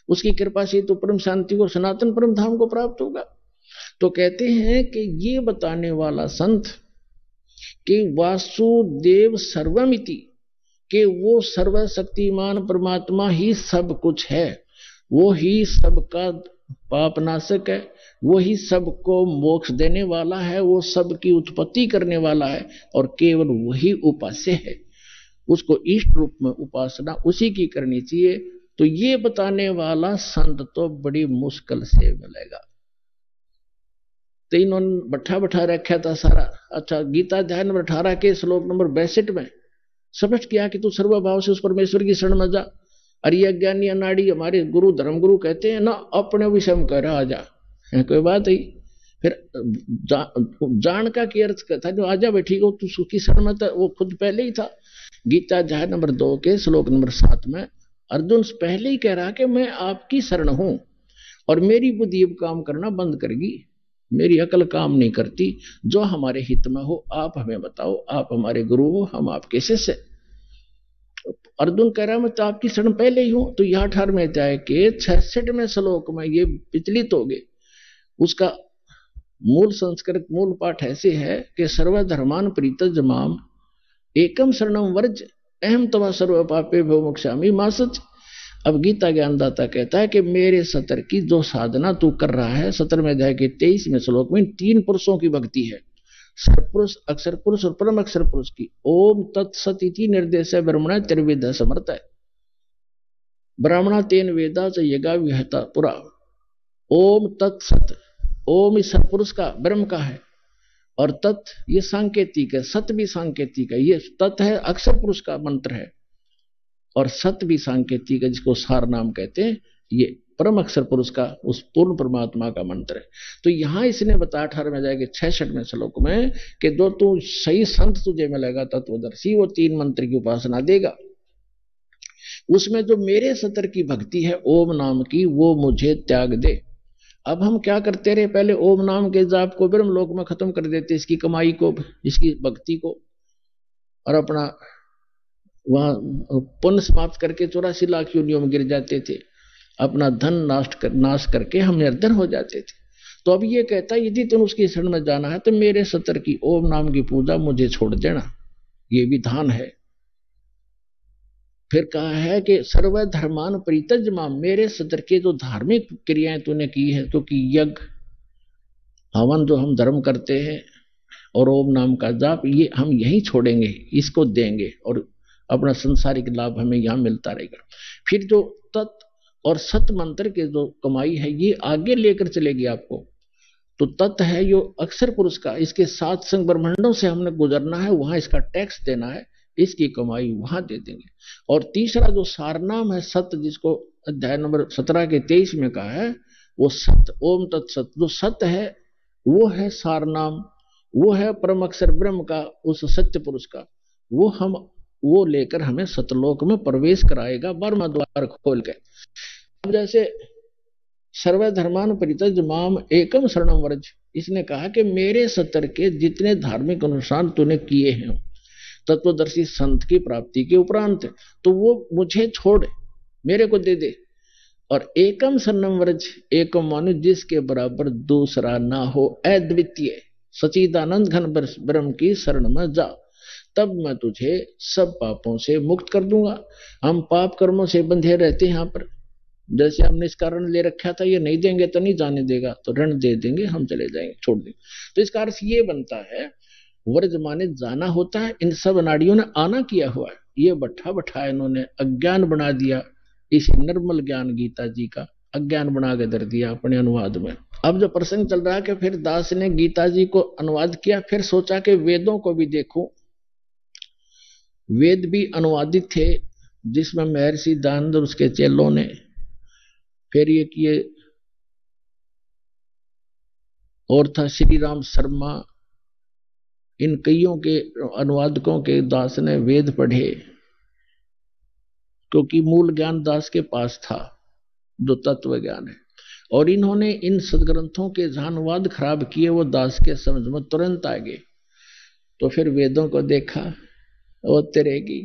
उसकी कृपा से तो परम शांति को सनातन परम धाम को प्राप्त होगा। तो कहते हैं कि ये बताने वाला संत कि वासुदेव सर्वमिति, कि वो सर्वशक्तिमान परमात्मा ही सब कुछ है, वो ही सबका पाप नाशक है, वो ही सबको मोक्ष देने वाला है, वो सबकी उत्पत्ति करने वाला है, और केवल वही उपास्य है, उसको इष्ट रूप में उपासना उसी की करनी चाहिए। तो ये बताने वाला संत तो बड़ी मुश्किल से मिलेगा। तो इन्होंने बैठा रखा था सारा। अच्छा, गीता अध्याय नंबर 18 के श्लोक नंबर 62 में स्पष्ट किया कि तू सर्वभाव से उस परमेश्वर की शरण में जा। और ये अज्ञानी अनाड़ी हमारे गुरु धर्म गुरु कहते हैं ना, अपने विषय में कह रहा आ जा, कोई बात ही फिर जान का की अर्थ था जो आजा बैठी हो तू सुखी शरण में, वो खुद पहले ही था। गीता अध्याय नंबर 2 के श्लोक नंबर 7 में अर्जुन पहले ही कह रहा कि मैं आपकी शरण हूं और मेरी बुद्धि अब काम करना बंद करेगी, मेरी अकल काम नहीं करती, जो हमारे हित में हो आप हमें बताओ, आप हमारे गुरु हो, हम आपके शिष्य। अर्जुन कह रहा है मैं तो आपकी शरण पहले ही हूं। तो यह 18वें अध्याय के 66वें श्लोक में ये विचलित हो गए। उसका मूल संस्कृत मूल पाठ ऐसे है कि सर्वधर्मान परित्यज्य माम एकम शरणम वर्ज अहम तवा सर्व पापे भो मोक्षामि मा सच। अब गीता ज्ञानदाता कहता है कि मेरे सतर की जो साधना तू कर रहा है, 17वें अध्याय के 23वें श्लोक में 3 पुरुषों की भक्ति है, सरपुरुष, अक्षर पुरुष और परम अक्षर पुरुष की। ओम तत्सत इति निर्देश ब्रह्मणा त्रिवेद समर्थ है। ब्राह्मणा तेन वेदा च यज्ञा विहता पुरा। ओम तत्सत, ओम इस पुरुष का ब्रह्म का है और तत् ये सांकेतिक है, सत भी सांकेतिक है। ये तत् है अक्षर पुरुष का मंत्र है और सत भी सांकेतिक है, जिसको सार नाम कहते हैं। ये परम अक्षर पुरुष का उस पूर्ण परमात्मा का मंत्र है। तो यहां इसने बताया 18वें अध्याय के 66वें श्लोक में कि जो तू सही संत तुझे मिलेगा तत्वदर्शी, वो 3 मंत्र की उपासना देगा। उसमें जो मेरे सतर की भक्ति है ओम नाम की, वो मुझे त्याग दे। अब हम क्या करते रहे, पहले ओम नाम के जाप को ब्रह्म लोक में खत्म कर देते, इसकी कमाई को, इसकी भक्ति को, और अपना वहां पुण्य समाप्त करके 84 लाख योनियों में गिर जाते थे, अपना धन नाश करके हम निर्धन हो जाते थे। तो अब ये कहता है यदि तुम उसकी शरण में जाना है तो मेरे सतर की ओम नाम की पूजा मुझे छोड़ देना, ये विधान है। फिर कहा है कि सर्वधर्मान परित्यज्य माम, मेरे सतर के जो धार्मिक क्रियाएं तूने की है, तो कि यज्ञ हवन जो हम धर्म करते हैं और ओम नाम का जाप, ये हम यही छोड़ेंगे, इसको देंगे और अपना संसारिक लाभ हमें यहाँ मिलता रहेगा। फिर जो तत् और सत मंत्र के जो कमाई है ये आगे लेकर चलेगी आपको। तो तत् है यो अक्षर पुरुष का, इसके 7 संग ब्रह्मांडों से हमने गुजरना है, वहां इसका टैक्स देना है, इसकी कमाई वहां दे देंगे। और तीसरा जो सारनाम है सत, जिसको अध्याय नंबर 17 के 23 में कहा है, वो सत, ओम तत्सत, जो सत है वो है सारनाम, वो है परम अक्षर ब्रह्म का, उस सत्य पुरुष का। वो लेकर हमें सतलोक में प्रवेश कराएगा, बर्मा द्वार खोल के। अब जैसे सर्वधर्मान परित्यज्य माम एकम शरणम व्रज, इसने कहा कि मेरे सतर के जितने धार्मिक अनुष्ठान तूने किए हैं तत्वदर्शी संत की प्राप्ति के उपरांत, तो वो मुझे छोड़, मेरे को दे दे। और एकम शरणम व्रज, एकम मानो जिसके बराबर दूसरा ना हो, अद्वितीय सचिदानंद घन ब्रह्म की शरण में जा, तब मैं तुझे सब पापों से मुक्त कर दूंगा। हम पाप कर्मों से बंधे रहते हैं यहाँ पर, जैसे हमने इस कारण ले रखा था, ये नहीं देंगे तो नहीं जाने देगा, तो ऋण दे देंगे, हम चले जाएंगे, छोड़ देंगे। तो इसका अर्थ ये बनता है व्रज माने जाना होता है। इन सब नाड़ियों ने आना किया हुआ है, ये बैठा इन्होंने अज्ञान बना दिया, इस निर्मल ज्ञान गीता जी का अज्ञान बना के धर दिया अपने अनुवाद में। अब जो प्रसंग चल रहा है कि फिर दास ने गीता जी को अनुवाद किया, फिर सोचा कि वेदों को भी देखूं। वेद भी अनुवादित थे, जिसमें महर्षि दयानंद और उसके चेलों ने फिर ये किए, और था श्री राम शर्मा, इन कईयों के अनुवादकों के दास ने वेद पढ़े, क्योंकि मूल ज्ञान दास के पास था जो तत्व ज्ञान है। और इन्होंने इन सदग्रंथों के जहां अनुवाद खराब किए, वो दास के समझ में तुरंत आ गए। तो फिर वेदों को देखा, वो तेरेगी।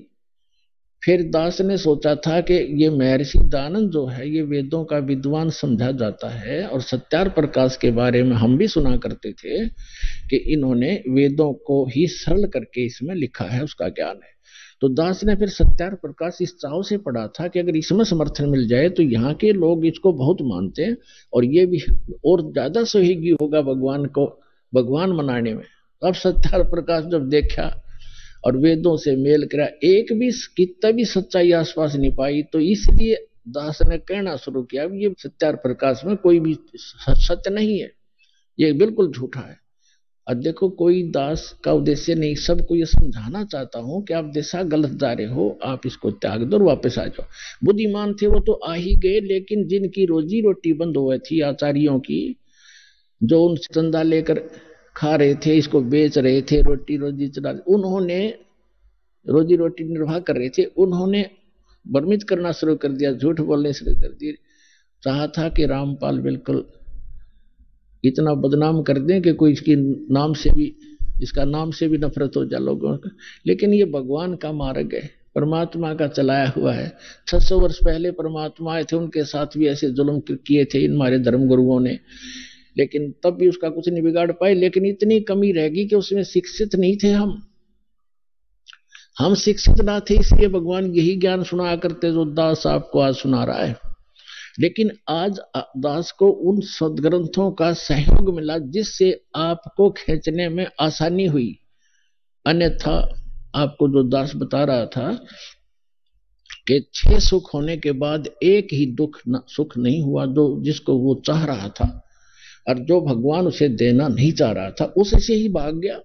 फिर दास ने सोचा था कि ये महर्षि दयानंद जो है, ये वेदों का विद्वान समझा जाता है, और सत्यार प्रकाश के बारे में हम भी सुना करते थे कि इन्होंने वेदों को ही सरल करके इसमें लिखा है, उसका ज्ञान है। तो दास ने फिर सत्यार प्रकाश इस चाव से पढ़ा था कि अगर इसमें समर्थन मिल जाए तो यहाँ के लोग इसको बहुत मानते हैं और ये भी और ज्यादा सहयोगी होगा भगवान को भगवान मनाने में। अब सत्यार प्रकाश जब देखा और वेदों से मेल करा, एक भी कितना भी सच्चाई आसपास नहीं पाई, तो इसलिए दास ने कहना शुरू किया ये सत्यार प्रकाश में कोई भी सत्य नहीं है, ये बिल्कुल झूठा है। और देखो, कोई दास का उद्देश्य नहीं, सबको ये समझाना चाहता हूं कि आप दिशा गलत जा रहे हो, आप इसको त्याग दो और वापस आ जाओ। बुद्धिमान थे वो तो आ ही गए, लेकिन जिनकी रोजी रोटी बंद हुई थी आचार्यों की, जो उन चंदा लेकर खा रहे थे, इसको बेच रहे थे, रोटी रोजी चला, उन्होंने रोजी रोटी निर्वाह कर रहे थे, उन्होंने भ्रमित करना शुरू कर दिया, झूठ बोलने शुरू कर दिए। चाहा था कि रामपाल बिल्कुल इतना बदनाम कर दें कि कोई इसकी नाम से भी, इसका नाम से भी नफरत हो जाए लोगों का। लेकिन ये भगवान का मार्ग है, परमात्मा का चलाया हुआ है। 600 वर्ष पहले परमात्मा आए थे, उनके साथ भी ऐसे जुल्म किए थे इन हमारे धर्म गुरुओं ने, लेकिन तब भी उसका कुछ नहीं बिगाड़ पाए। लेकिन इतनी कमी रहेगी कि उसमें शिक्षित नहीं थे हम शिक्षित ना थे, इसलिए भगवान यही ज्ञान सुनाया करते जो दास आपको आज सुना रहा है। लेकिन आज दास को उन सदग्रंथों का सहयोग मिला जिससे आपको खींचने में आसानी हुई। अन्यथा आपको जो दास बता रहा था कि 6 सुख होने के बाद एक ही सुख नहीं हुआ जो जिसको वो चाह रहा था, और जो भगवान उसे देना नहीं चाह रहा था उससे ही भाग गया।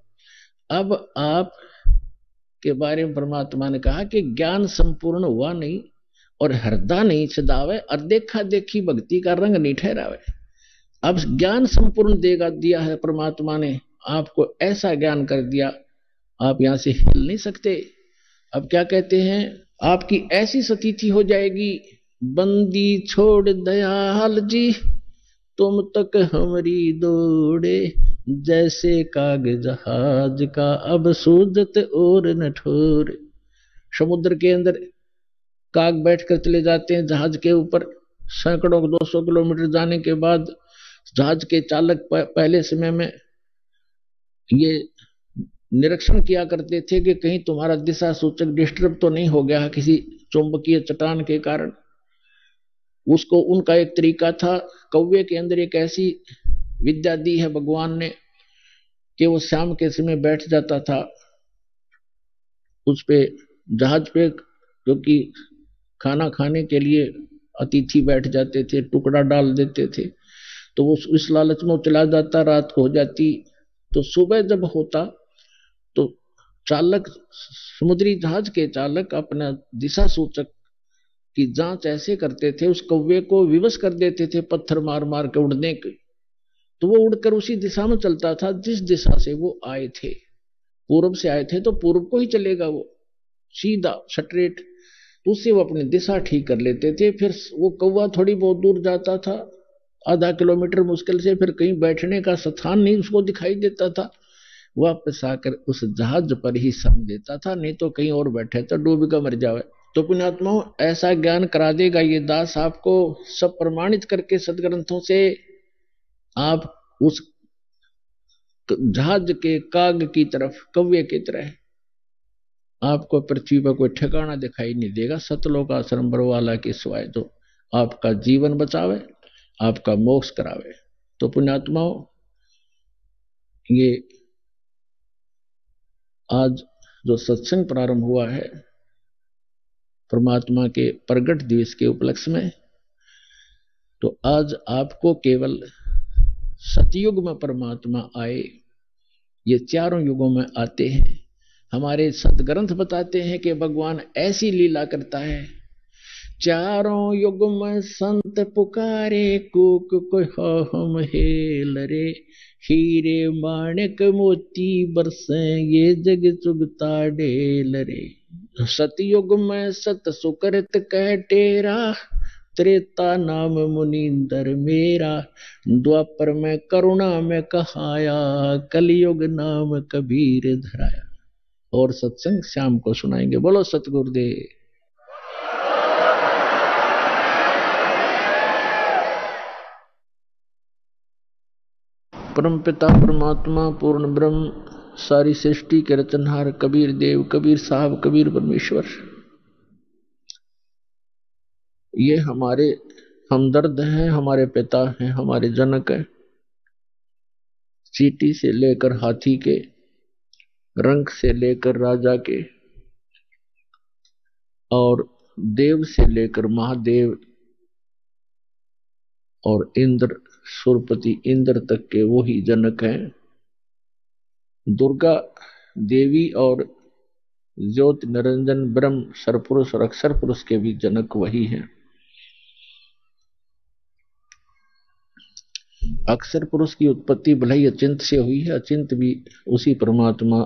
अब आप के बारे में परमात्मा ने कहा कि ज्ञान संपूर्ण हुआ नहीं और हृदय नहीं सदावे, और देखा देखी भक्ति का रंग नहीं ठहरावे। अब ज्ञान संपूर्ण दिया है परमात्मा ने आपको, ऐसा ज्ञान कर दिया आप यहां से हिल नहीं सकते। अब क्या कहते हैं, आपकी ऐसी स्थिति हो जाएगी, बंदी छोड़ दयाल जी तुम तक हमारी दौड़े, जैसे काग जहाज का अब सूजत और न ठोर। समुद्र के अंदर काग बैठकर चले जाते हैं जहाज के ऊपर, सैकड़ों 200 किलोमीटर जाने के बाद जहाज के चालक पहले समय में ये निरीक्षण किया करते थे कि कहीं तुम्हारा दिशा सूचक डिस्टर्ब तो नहीं हो गया किसी चुंबकीय चट्टान के कारण। उसको उनका एक तरीका था, कौवे के अंदर एक ऐसी विद्या दी है भगवान ने कि वो शाम के समय बैठ जाता था उस पे, जहाज पे, क्योंकि खाना खाने के लिए अतिथि बैठ जाते थे, टुकड़ा डाल देते थे, तो वो इस लालच में चला जाता, रात को हो जाती, तो सुबह जब होता तो चालक, समुद्री जहाज के चालक अपना दिशा सूचक की जांच ऐसे करते थे, उस कौवे को विवश कर देते थे पत्थर मार मार के उड़ने के, तो वो उड़कर उसी दिशा में चलता था जिस दिशा से वो आए थे। पूर्व से आए थे तो पूर्व को ही चलेगा वो, सीधा स्ट्रेट, उससे वो अपनी दिशा ठीक कर लेते थे। फिर वो कौवा थोड़ी बहुत दूर जाता था, आधा किलोमीटर मुश्किल से, फिर कहीं बैठने का स्थान नहीं उसको दिखाई देता था, वापस आकर उस जहाज पर ही सम देता था, नहीं तो कहीं और बैठे तो डूब कर मर जावे। तो पुण्यात्माओं, ऐसा ज्ञान करा देगा ये दास आपको, सब प्रमाणित करके सदग्रंथों से। आप उस जहाज के काग की तरफ, कौवे की तरह, आपको पृथ्वी पर कोई ठिकाना दिखाई नहीं देगा सतलोक आश्रम बरवाला के सिवाय, तो आपका जीवन बचावे, आपका मोक्ष करावे। तो पुण्यात्माओं, ये आज जो सत्संग प्रारंभ हुआ है परमात्मा के प्रगट दिवस के उपलक्ष्य में, तो आज आपको केवल सतयुग में परमात्मा आए, ये चारों युगों में आते हैं। हमारे सदग्रंथ बताते हैं कि भगवान ऐसी लीला करता है, चारों युग में संत पुकारे, कूक को हम हेल रे, हीरे माणिक मोती बरसे, ये जग चुगता ढेल रे। सतयुग में सत सुकृत कह टेरा, त्रेता नाम मुनींदर मेरा, द्वापर में करुणा में कहाया, कलयुग नाम कबीर धराया। और सत्संग शाम को सुनाएंगे। बोलो सतगुरुदेव। परम पिता परमात्मा पूर्ण ब्रह्म सारी सृष्टि के रचनहार कबीर देव, कबीर साहब, कबीर परमेश्वर, ये हमारे हमदर्द हैं, हमारे पिता हैं, हमारे जनक हैं। चींटी से लेकर हाथी के, रंग से लेकर राजा के, और देव से लेकर महादेव और इंद्र, सुरपति इंद्र तक के वो ही जनक हैं। दुर्गा देवी और ज्योति निरंजन ब्रह्म सरपुरुष और अक्षर पुरुष के भी जनक वही हैं। अक्षर पुरुष की उत्पत्ति भले ही अचिंत से हुई है, अचिंत भी उसी परमात्मा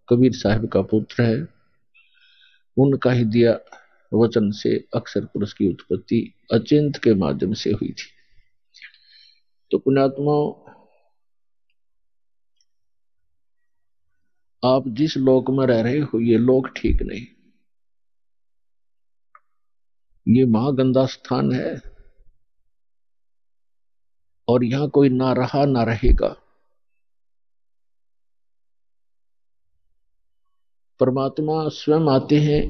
कबीर साहब का पुत्र है, उनका ही दिया वचन से अक्षर पुरुष की उत्पत्ति अचिंत के माध्यम से हुई थी। तो पुण्यात्मा, आप जिस लोक में रह रहे हो ये लोक ठीक नहीं, ये महागंदा स्थान है और यहां कोई ना रहा ना रहेगा। परमात्मा स्वयं आते हैं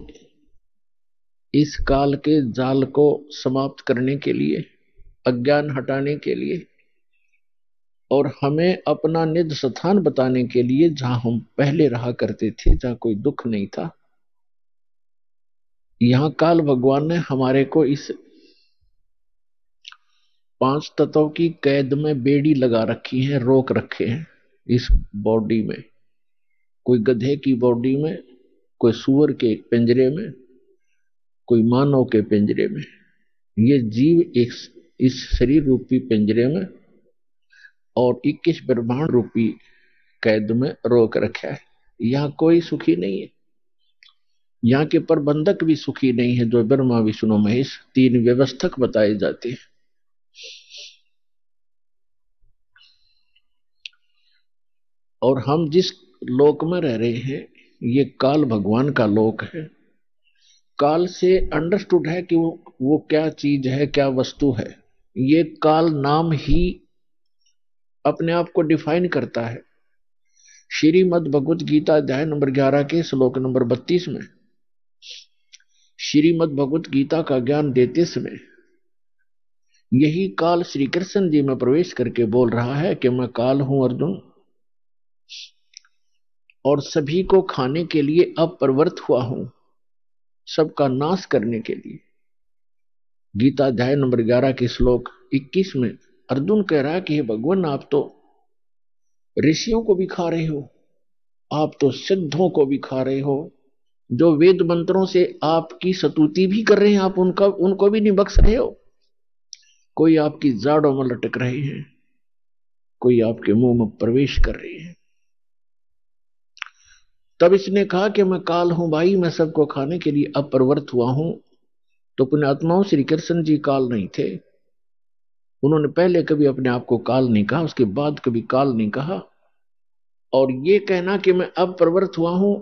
इस काल के जाल को समाप्त करने के लिए, अज्ञान हटाने के लिए, और हमें अपना निज स्थान बताने के लिए, जहां हम पहले रहा करते थे, जहां कोई दुख नहीं था। यहां काल भगवान ने हमारे को इस 5 तत्वों की कैद में बेड़ी लगा रखी है, रोक रखे हैं इस बॉडी में। कोई गधे की बॉडी में, कोई सुअर के पिंजरे में, कोई मानव के पिंजरे में। ये जीव इस शरीर रूपी पिंजरे में और 21 ब्रह्मांड रूपी कैद में रोक रखा है। यहां कोई सुखी नहीं है, यहाँ के प्रबंधक भी सुखी नहीं है, जो ब्रह्मा विष्णु महेश 3 व्यवस्थक बताए जाते हैं। और हम जिस लोक में रह रहे हैं ये काल भगवान का लोक है। काल से अंडरस्टूड है कि वो क्या चीज है, क्या वस्तु है। ये काल नाम ही अपने आप को डिफाइन करता है। श्रीमद् भगवत गीता अध्याय नंबर 11 के श्लोक नंबर 32 में श्रीमद् भगवत गीता का ज्ञान देते समय यही काल श्री कृष्ण जी में प्रवेश करके बोल रहा है कि मैं काल हूं अर्जुन, और सभी को खाने के लिए अब प्रवृत्त हुआ हूं, सबका नाश करने के लिए। गीता अध्याय नंबर 11 के श्लोक 21 में अर्जुन कह रहा है कि हे भगवान, आप तो ऋषियों को भी खा रहे हो, आप तो सिद्धों को भी खा रहे हो, जो वेद मंत्रों से आपकी स्तुति भी कर रहे हैं, आप उनको भी नहीं बख्श रहे हो। कोई आपकी जाड़ों में लटक रहे हैं, कोई आपके मुंह में प्रवेश कर रहे हैं। तब इसने कहा कि मैं काल हूं भाई, मैं सबको खाने के लिए अप्रवृत्त हुआ हूं। तो पुण्यात्माओं, श्री कृष्ण जी काल नहीं थे। उन्होंने पहले कभी अपने आप को काल नहीं कहा, उसके बाद कभी काल नहीं कहा। और ये कहना कि मैं अब प्रवृत्त हुआ हूं,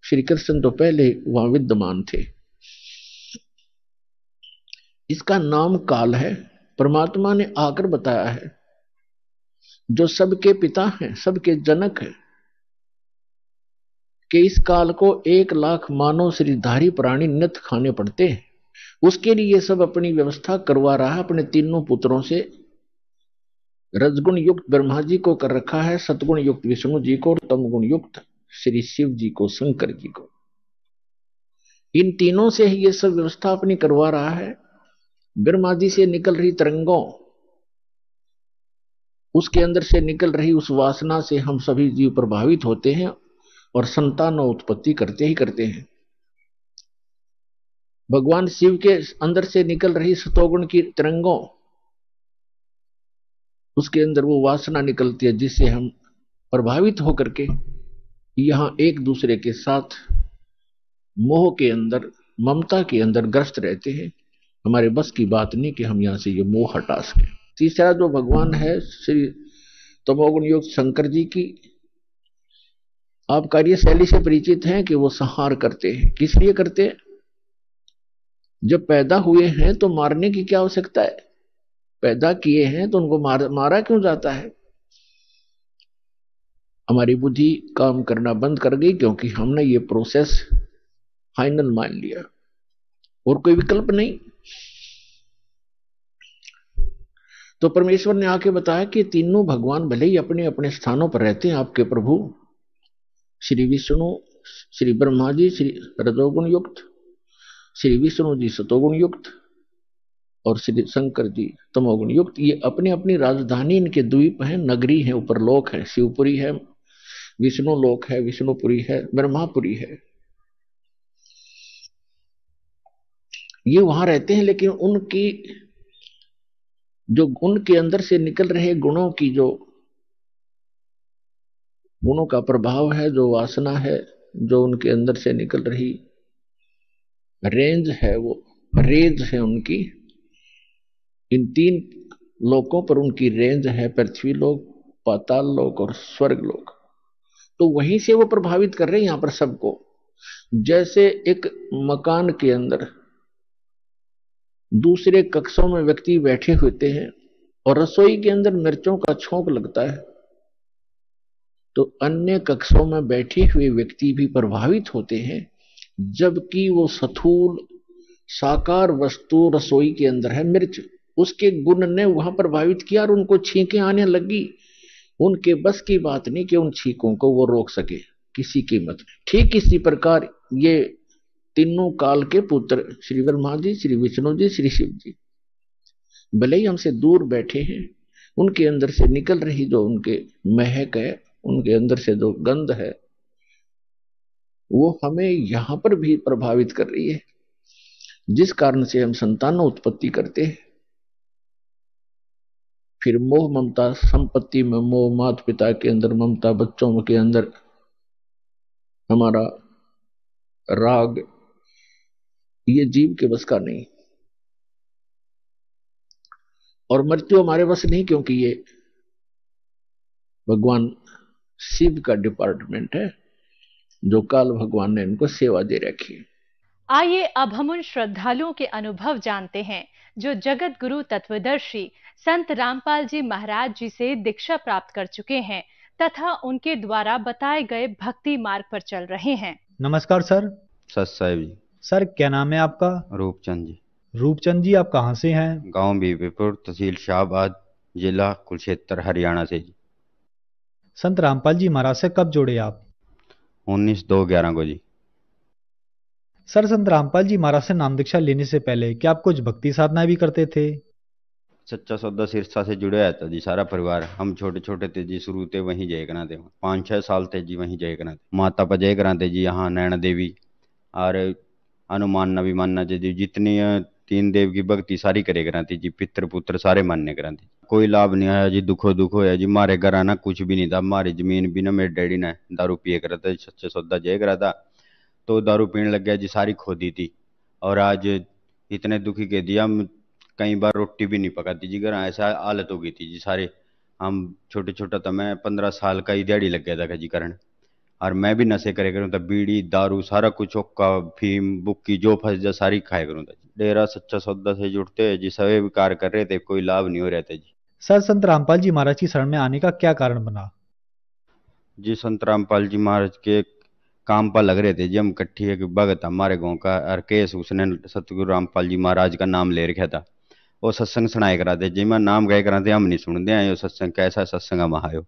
श्री कृष्ण तो पहले वहां विद्यमान थे। इसका नाम काल है। परमात्मा ने आकर बताया है, जो सबके पिता हैं, सबके जनक हैं, कि इस काल को 1 लाख मानव शरीरधारी प्राणी नित्य खाने पड़ते हैं। उसके लिए ये सब अपनी व्यवस्था करवा रहा है अपने तीनों पुत्रों से। रजगुण युक्त ब्रह्मा जी को कर रखा है, सतगुण युक्त विष्णु जी को, और तमगुण युक्त श्री शिव जी को, शंकर जी को। इन तीनों से ही ये सब व्यवस्था अपनी करवा रहा है। ब्रह्मा जी से निकल रही तरंगों, उसके अंदर से निकल रही उस वासना से हम सभी जीव प्रभावित होते हैं और संतान उत्पत्ति करते ही करते हैं। भगवान शिव के अंदर से निकल रही सतोगुण की तरंगों, उसके अंदर वो वासना निकलती है जिससे हम प्रभावित होकर के यहां एक दूसरे के साथ मोह के अंदर, ममता के अंदर ग्रस्त रहते हैं। हमारे बस की बात नहीं कि हम यहां से ये मोह हटा सके। तीसरा जो भगवान है श्री तमोगुण युक्त शंकर जी की, आप कार्यशैली से परिचित हैं कि वो संहार करते हैं। किस लिए करते हैं? जब पैदा हुए हैं तो मारने की क्या आवश्यकता है? पैदा किए हैं तो उनको मारा क्यों जाता है? हमारी बुद्धि काम करना बंद कर गई क्योंकि हमने ये प्रोसेस फाइनल मान लिया और कोई विकल्प नहीं। तो परमेश्वर ने आके बताया कि तीनों भगवान भले ही अपने अपने स्थानों पर रहते हैं, आपके प्रभु श्री विष्णु, श्री ब्रह्मा जी श्री रजोगुण युक्त, श्री विष्णु जी सतोगुण युक्त और श्री शंकर जी तमोगुण युक्त, ये अपनी अपनी राजधानी, इनके द्वीप हैं, नगरी है, ऊपर लोक है, शिवपुरी है, विष्णु लोक है, विष्णुपुरी है, ब्रह्मापुरी है। ये वहां रहते हैं, लेकिन उनकी जो उनके अंदर से निकल रहे गुणों की, जो गुणों का प्रभाव है, जो वासना है, जो उनके अंदर से निकल रही रेंज है, वो रेंज है उनकी, इन तीन लोकों पर उनकी रेंज है, पृथ्वी लोक, पाताल लोक और स्वर्ग लोक। तो वहीं से वो प्रभावित कर रहे हैं यहां पर सबको। जैसे एक मकान के अंदर दूसरे कक्षों में व्यक्ति बैठे होते हैं और रसोई के अंदर मिर्चों का छोंक लगता है, तो अन्य कक्षों में बैठे हुए व्यक्ति भी प्रभावित होते हैं, जबकि वो स्थूल साकार वस्तु रसोई के अंदर है मिर्च, उसके गुण ने वहां प्रभावित किया और उनको छींकें आने लगी। उनके बस की बात नहीं कि उन छींकों को वो रोक सके किसी कीमत में। ठीक इसी प्रकार ये तीनों काल के पुत्र श्री ब्रह्मा जी, श्री विष्णु जी, श्री शिव जी, भले ही हमसे दूर बैठे हैं, उनके अंदर से निकल रही जो उनके महक है, उनके अंदर से जो गंध है, वो हमें यहां पर भी प्रभावित कर रही है, जिस कारण से हम संतान उत्पत्ति करते हैं। फिर मोह ममता, संपत्ति में मोह, माता पिता के अंदर ममता, बच्चों के अंदर हमारा राग, ये जीव के बस का नहीं। और मृत्यु हमारे बस नहीं, क्योंकि ये भगवान शिव का डिपार्टमेंट है, जो काल भगवान ने इनको सेवा दे रखी है। आइए अब हम उन श्रद्धालुओं के अनुभव जानते हैं जो जगत गुरु तत्वदर्शी संत रामपाल जी महाराज जी से दीक्षा प्राप्त कर चुके हैं तथा उनके द्वारा बताए गए भक्ति मार्ग पर चल रहे हैं। नमस्कार सर। सत साहिब जी। सर क्या नाम है आपका? रूपचंद जी। रूपचंद जी, आप कहाँ से हैं? गांव बीबीपुर, तहसील शाहबाद, जिला कुरुक्षेत्र, हरियाणा से जी। संत रामपाल जी महाराज से कब जुड़े आप? 19/2/11 को जी। सर, संत रामपाल जी महाराज से नाम दीक्षा लेने से पहले क्या आप कुछ भक्ति साधना भी करते थे? सच्चा सौदा सिरसा से जुड़े आया था जी सारा परिवार। हम छोटे छोटे थे जी, शुरू थे वहीं जय करा थे, 5-6 साल थे जी वहीं जय करा थे। माता पर जय करा थे जी, यहाँ नैना देवी और अनुमानना भी मानना जी, जितनी 3 देव की भक्ति सारी करे करा थी जी, पित्र पुत्र सारे मानने करा थी। कोई लाभ नहीं आया जी, दुखो होया जी। मारे घर आना कुछ भी नहीं था, हमारी जमीन भी ना मेरे डैडी ने दारू पिए करा था, सच्चे सौदा जय करा था, तो दारू पीने लग गया जी, सारी खो दी थी। और आज इतने दुखी कह दिया, कई बार रोटी भी नहीं पकाती जी घर, ऐसा हालत हो गई थी जी सारे। हम छोटे छोटा था, मैं 15 साल का ही दिहाड़ी लग गया था जी करण, और मैं भी नशे करे करूँ था, बीड़ी दारू सारा कुछ, ओक्का फीम बुक्की जो फंस जा सारी खाया करूँ था। डेरा सच्चा सौदा से जुड़ते हैं जी, सभी विकार कर रहे थे, कोई लाभ नहीं हो रहा था जी। सर, संत रामपाल जी महाराज की शरण में आने का क्या कारण बना? जी संत रामपाल जी महाराज के काम पर लग रहे थे जी, हम इकट्ठी एक भगत हमारे गाँव का, और केस उसने सतगुरु रामपाल जी महाराज का नाम ले रखा था, वो सत्संग सुनाए कराते जी, मैं नाम गए कराते, हम नहीं सुनते आयो सत्संग, कैसा सत्संग हम आयो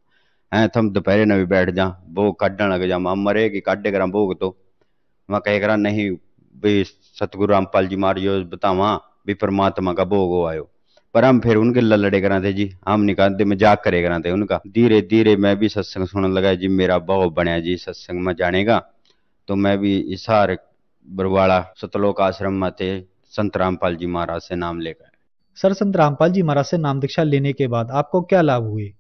हैं, थम दोपहरे न भी बैठ जा, वो काटने लग जा, हम मरे कि काटे करा भोग, तो मैं कह करा नहीं भाई सतगुरु रामपाल जी महाराज बतावा भी परमात्मा का भोग हो आयो। पर हम फिर उनके लड़े कराते जी, हम निकालते मजाक करे कराते उनका। धीरे धीरे मैं भी सत्संग सुनने लगा जी, मेरा भाव बनया जी सत्संग में जाने का, तो मैं भी इसार बरवाड़ा सतलोक आश्रम में थे, संत रामपाल जी महाराज से नाम लेकर। सर, संत रामपाल जी महाराज से नाम दीक्षा लेने के बाद आपको क्या लाभ हुए?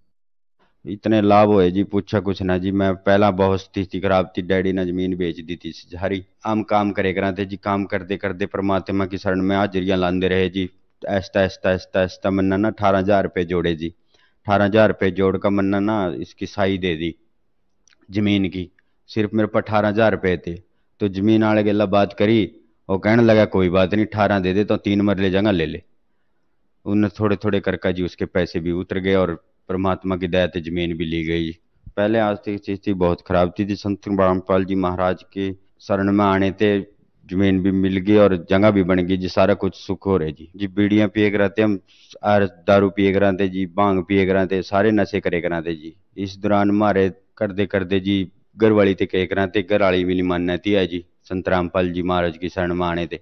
इतने लाभ हुए जी पूछा कुछ ना जी। मैं पहला बहुत स्थिति खराब थी, डैडी ने जमीन बेच दी थी सारी, हम काम करे कराते जी, काम करते करते परमात्मा की शरण में हाजिरियां लाते रहे जी। ऐसा ऐसा ऐसा ऐसा मन्ना ना 18,000 रुपये जोड़े जी, 18,000 रुपये जोड़ कर मन्ना ना इसकी साई दे दी जमीन की। सिर्फ मेरे पास 18,000 रुपये थे, तो जमीन वाले गला बात करी, वो कहने लगा कोई बात नहीं 18 दे दे, तो 3 मरले जगह ले ले। उन थोड़े थोड़े करके जी उसके पैसे भी उतर गए, और परमात्मा की दया से जमीन भी ली गई। पहले आर्थिक स्थिति बहुत खराब थी, संत रामपाल जी महाराज के शरण में आने थे जमीन भी मिल गई और जगह भी बन गई जी, सारा कुछ सुख हो रहे जी। बीड़ियां पिए कराते हम, और दारू पिए कराते जी, भांग पिए कराते, सारे नशे करे कराते जी। इस दौरान मारे करते करते जी घर वाली थे कह कराते, घर वाली भी नहीं मानना थी जी, संत रामपाल जी महाराज की शरण में आने थे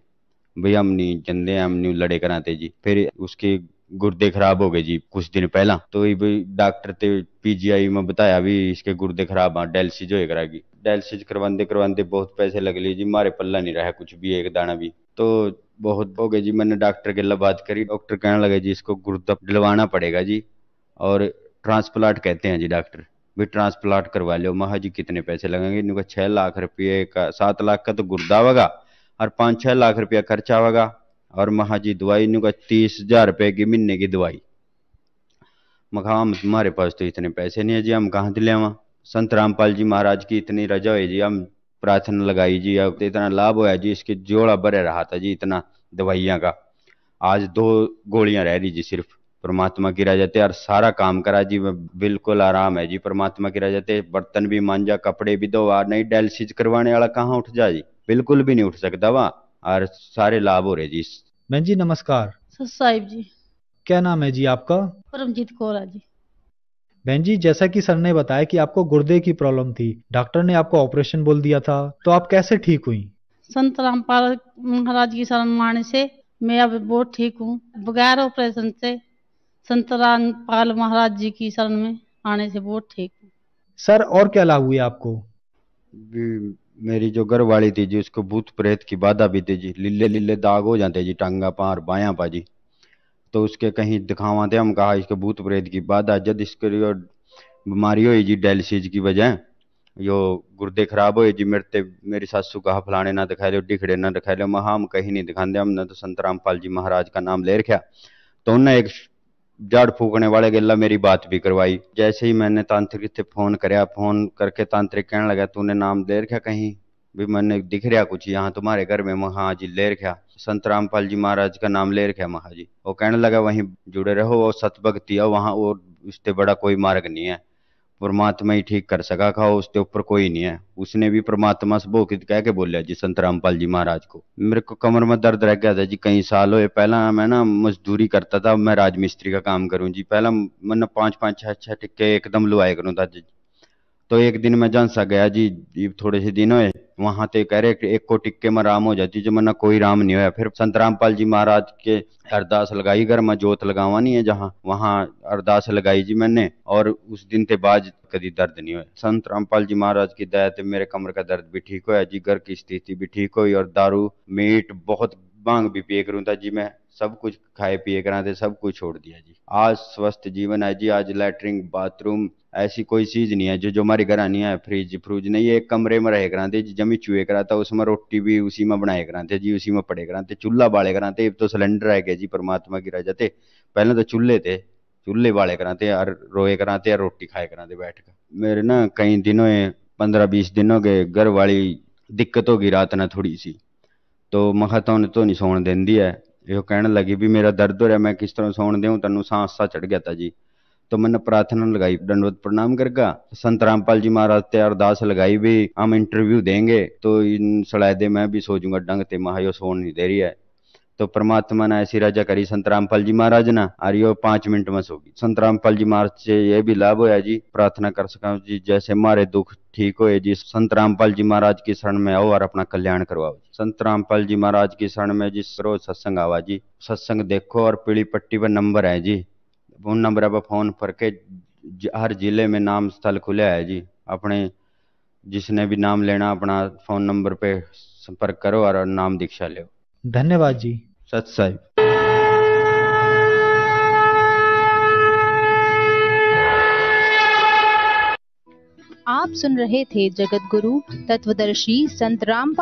भाई, हम नहीं चंदे, हम नहीं लड़े कराते जी। फिर उसके गुर्दे खराब हो गए जी कुछ दिन पहला, तो ये भाई डॉक्टर थे पीजीआई में बताया भी इसके गुर्दे खराब हैं, डायलिसिस जो कराएगी। डायलिसिस करवाते करवाते बहुत पैसे लग लिए जी, मारे पल्ला नहीं रहा कुछ भी, एक दाना भी। तो बहुत हो गए जी। मैंने डॉक्टर के लिए बात करी, डॉक्टर कहने लगे जी इसको गुर्दा डलवाना पड़ेगा जी, और ट्रांसप्लांट कहते हैं जी डॉक्टर, भी ट्रांसप्लांट करवा लो। महा जी कितने पैसे लगेंगे? इनका 6 लाख रुपये का, 7 लाख का तो गुर्दा होगा और 5-6 लाख रुपया खर्चा होगा। और महा जी दवाई इनका 30,000 रुपये की महीने की दवाई। मखा हम तुम्हारे पास तो इतने पैसे नहीं है जी, हम कहाँ से ले आवा? संत रामपाल जी महाराज की इतनी रजा हुई जी, हम प्रार्थना लगाई जी, अब तो इतना लाभ होया जी, इसके जोड़ा भरे रहा था जी इतना दवाइयाँ का। आज 2 गोलियां रह रही जी सिर्फ। परमात्मा की रजा ते और सारा काम करा जी, बिल्कुल आराम है जी परमात्मा की रजा ते। बर्तन भी मांजा, कपड़े भी धोआ, नहीं डायलिसिस करवाने वाला कहाँ उठ जा जी, बिल्कुल भी नहीं उठ सकता वहाँ, और सारे लाभ हो रहे जी। बहन जी नमस्कार। सर साहिब जी। क्या नाम है जी आपका? परमजीत कौर है जी। बहन जी जैसा कि सर ने बताया कि आपको गुर्दे की प्रॉब्लम थी, डॉक्टर ने आपको ऑपरेशन बोल दिया था, तो आप कैसे ठीक हुई? संत रामपाल महाराज की शरण माने से मैं अब बहुत ठीक हूँ। बगैर ऑपरेशन से संत रामपाल महाराज जी की शरण में आने से बहुत ठीक हूँ। सर और क्या लाभ हुए आपको? मेरी जो घर वाली थी जी उसको भूत प्रेत की बाधा भी थी जी, लीले लीले दाग हो जाते जी टांगा पार बायां पा जी। तो उसके कहीं दिखावा थे, हम कहा इसके भूत प्रेत की बाधा, जब इसके बीमारी हुई जी डायलिसिस की वजह, यो गुर्दे खराब हुए जी मेरे। मेरी सासू कहा फलाने ना दिखा लो, डिखड़े ना दिखा लो। महा हम कहीं नहीं दिखाते, हमने तो संत रामपाल जी महाराज का नाम ले रखा। तो उन्हें एक झाड़ फूकने वाले गेला मेरी बात भी करवाई। जैसे ही मैंने तांत्रिक से फोन कराया, फोन करके तांत्रिक कहने लगा तूने नाम ले रखा कहीं भी? मैंने दिख रहा कुछ यहाँ तुम्हारे घर में? महा जी ले रखा, संत रामपाल जी महाराज का नाम ले रखा महा जी। वो कहने लगा वहीं जुड़े रहो, वो सतभक्ति है वहाँ, वो उससे बड़ा कोई मार्ग नहीं है, परमात्मा ही ठीक कर सका खाओ, उसके ऊपर कोई नहीं है। उसने भी परमात्मा से भोकित कह के बोलिया जी संत रामपाल जी महाराज को। मेरे को कमर में दर्द रह गया था जी कई साल हुए। पहला मैं ना मजदूरी करता था, मैं राजमिस्त्री का काम करूं जी। पहला मैंने 5-5 6-6 टिक्के एकदम लुआए करूं था जी। तो एक दिन मैं जानसा गया जी, थोड़े से दिन हुए, वहां ते कह रहे कि एक को टिक्के में राम हो जाती, जो मैंने कोई राम नहीं होया। फिर संत रामपाल जी महाराज के अरदास लगाई, घर में जोत लगावा नहीं है जहाँ, वहां अरदास लगाई जी मैंने, और उस दिन के बाद कभी दर्द नहीं हुआ। संत रामपाल जी महाराज की दया से मेरे कमर का दर्द भी ठीक होया जी, घर की स्थिति भी ठीक हुई, और दारू मीट बहुत भांग भी पिए करूं था जी मैं, सब कुछ खाए पिए करा थे, सब कुछ छोड़ दिया जी। आज स्वस्थ जीवन है जी। आज लैटरिन बाथरूम ऐसी कोई चीज नहीं है जो हमारे घर आनी है। फ्रिज फ्रूज नहीं, एक कमरे में रहे कराते जी, जमी चूहे कराता, उसमें रोटी भी उसी में बनाए कराते जी, उसी में पड़े कराते, चूल्हा बाले कराते। अब तो सिलेंडर आ गया जी, परमात्मा की रजा थे। पहले तो चूल्हे थे, चूल्हे बाले कराते और रोए कराते और रोटी खाए कराते बैठ कर। मेरे ना कई दिनों 15-20 दिनों के घर वाली दिक्कत होगी रात ना थोड़ी सी, तो मखा तो नहीं सोन देंदी है। यो कहने लगी भी मेरा दर्द हो रहा है, मैं किस तरह सोन दूं, तेन सांस सा चढ़ गया था जी। तो मैंने प्रार्थना लगाई, दंडवत प्रणाम करके संत रामपाल जी महाराज ते अरदास लगाई भी हम इंटरव्यू देंगे, तो इन सलाह मैं भी सोचूंगा डंग ते महा यो सोन नहीं दे रही है। तो परमात्मा ने ऐसी राजा करी संत रामपाल जी महाराज ना, और यो 5 मिनट में सो गई। संत रामपाल जी महाराज से ये भी लाभ होया जी, प्रार्थना कर सका जी, जैसे हमारे दुख ठीक होए जी, संत रामपाल जी महाराज की शरण में आओ और अपना कल्याण करवाओ। संत रामपाल जी महाराज की शरण में जिस रोज सत्संग आवा जी, सत्संग देखो, और पीली पट्टी पर नंबर है जी, उन नंबर पर फोन करके हर जिले में नाम स्थल खुले है जी। अपने जिसने भी नाम लेना अपना फोन नंबर पे संपर्क करो और नाम दीक्षा लो। धन्यवाद जी। सत साहिब। आप सुन रहे थे जगत गुरु तत्वदर्शी संत रामपाल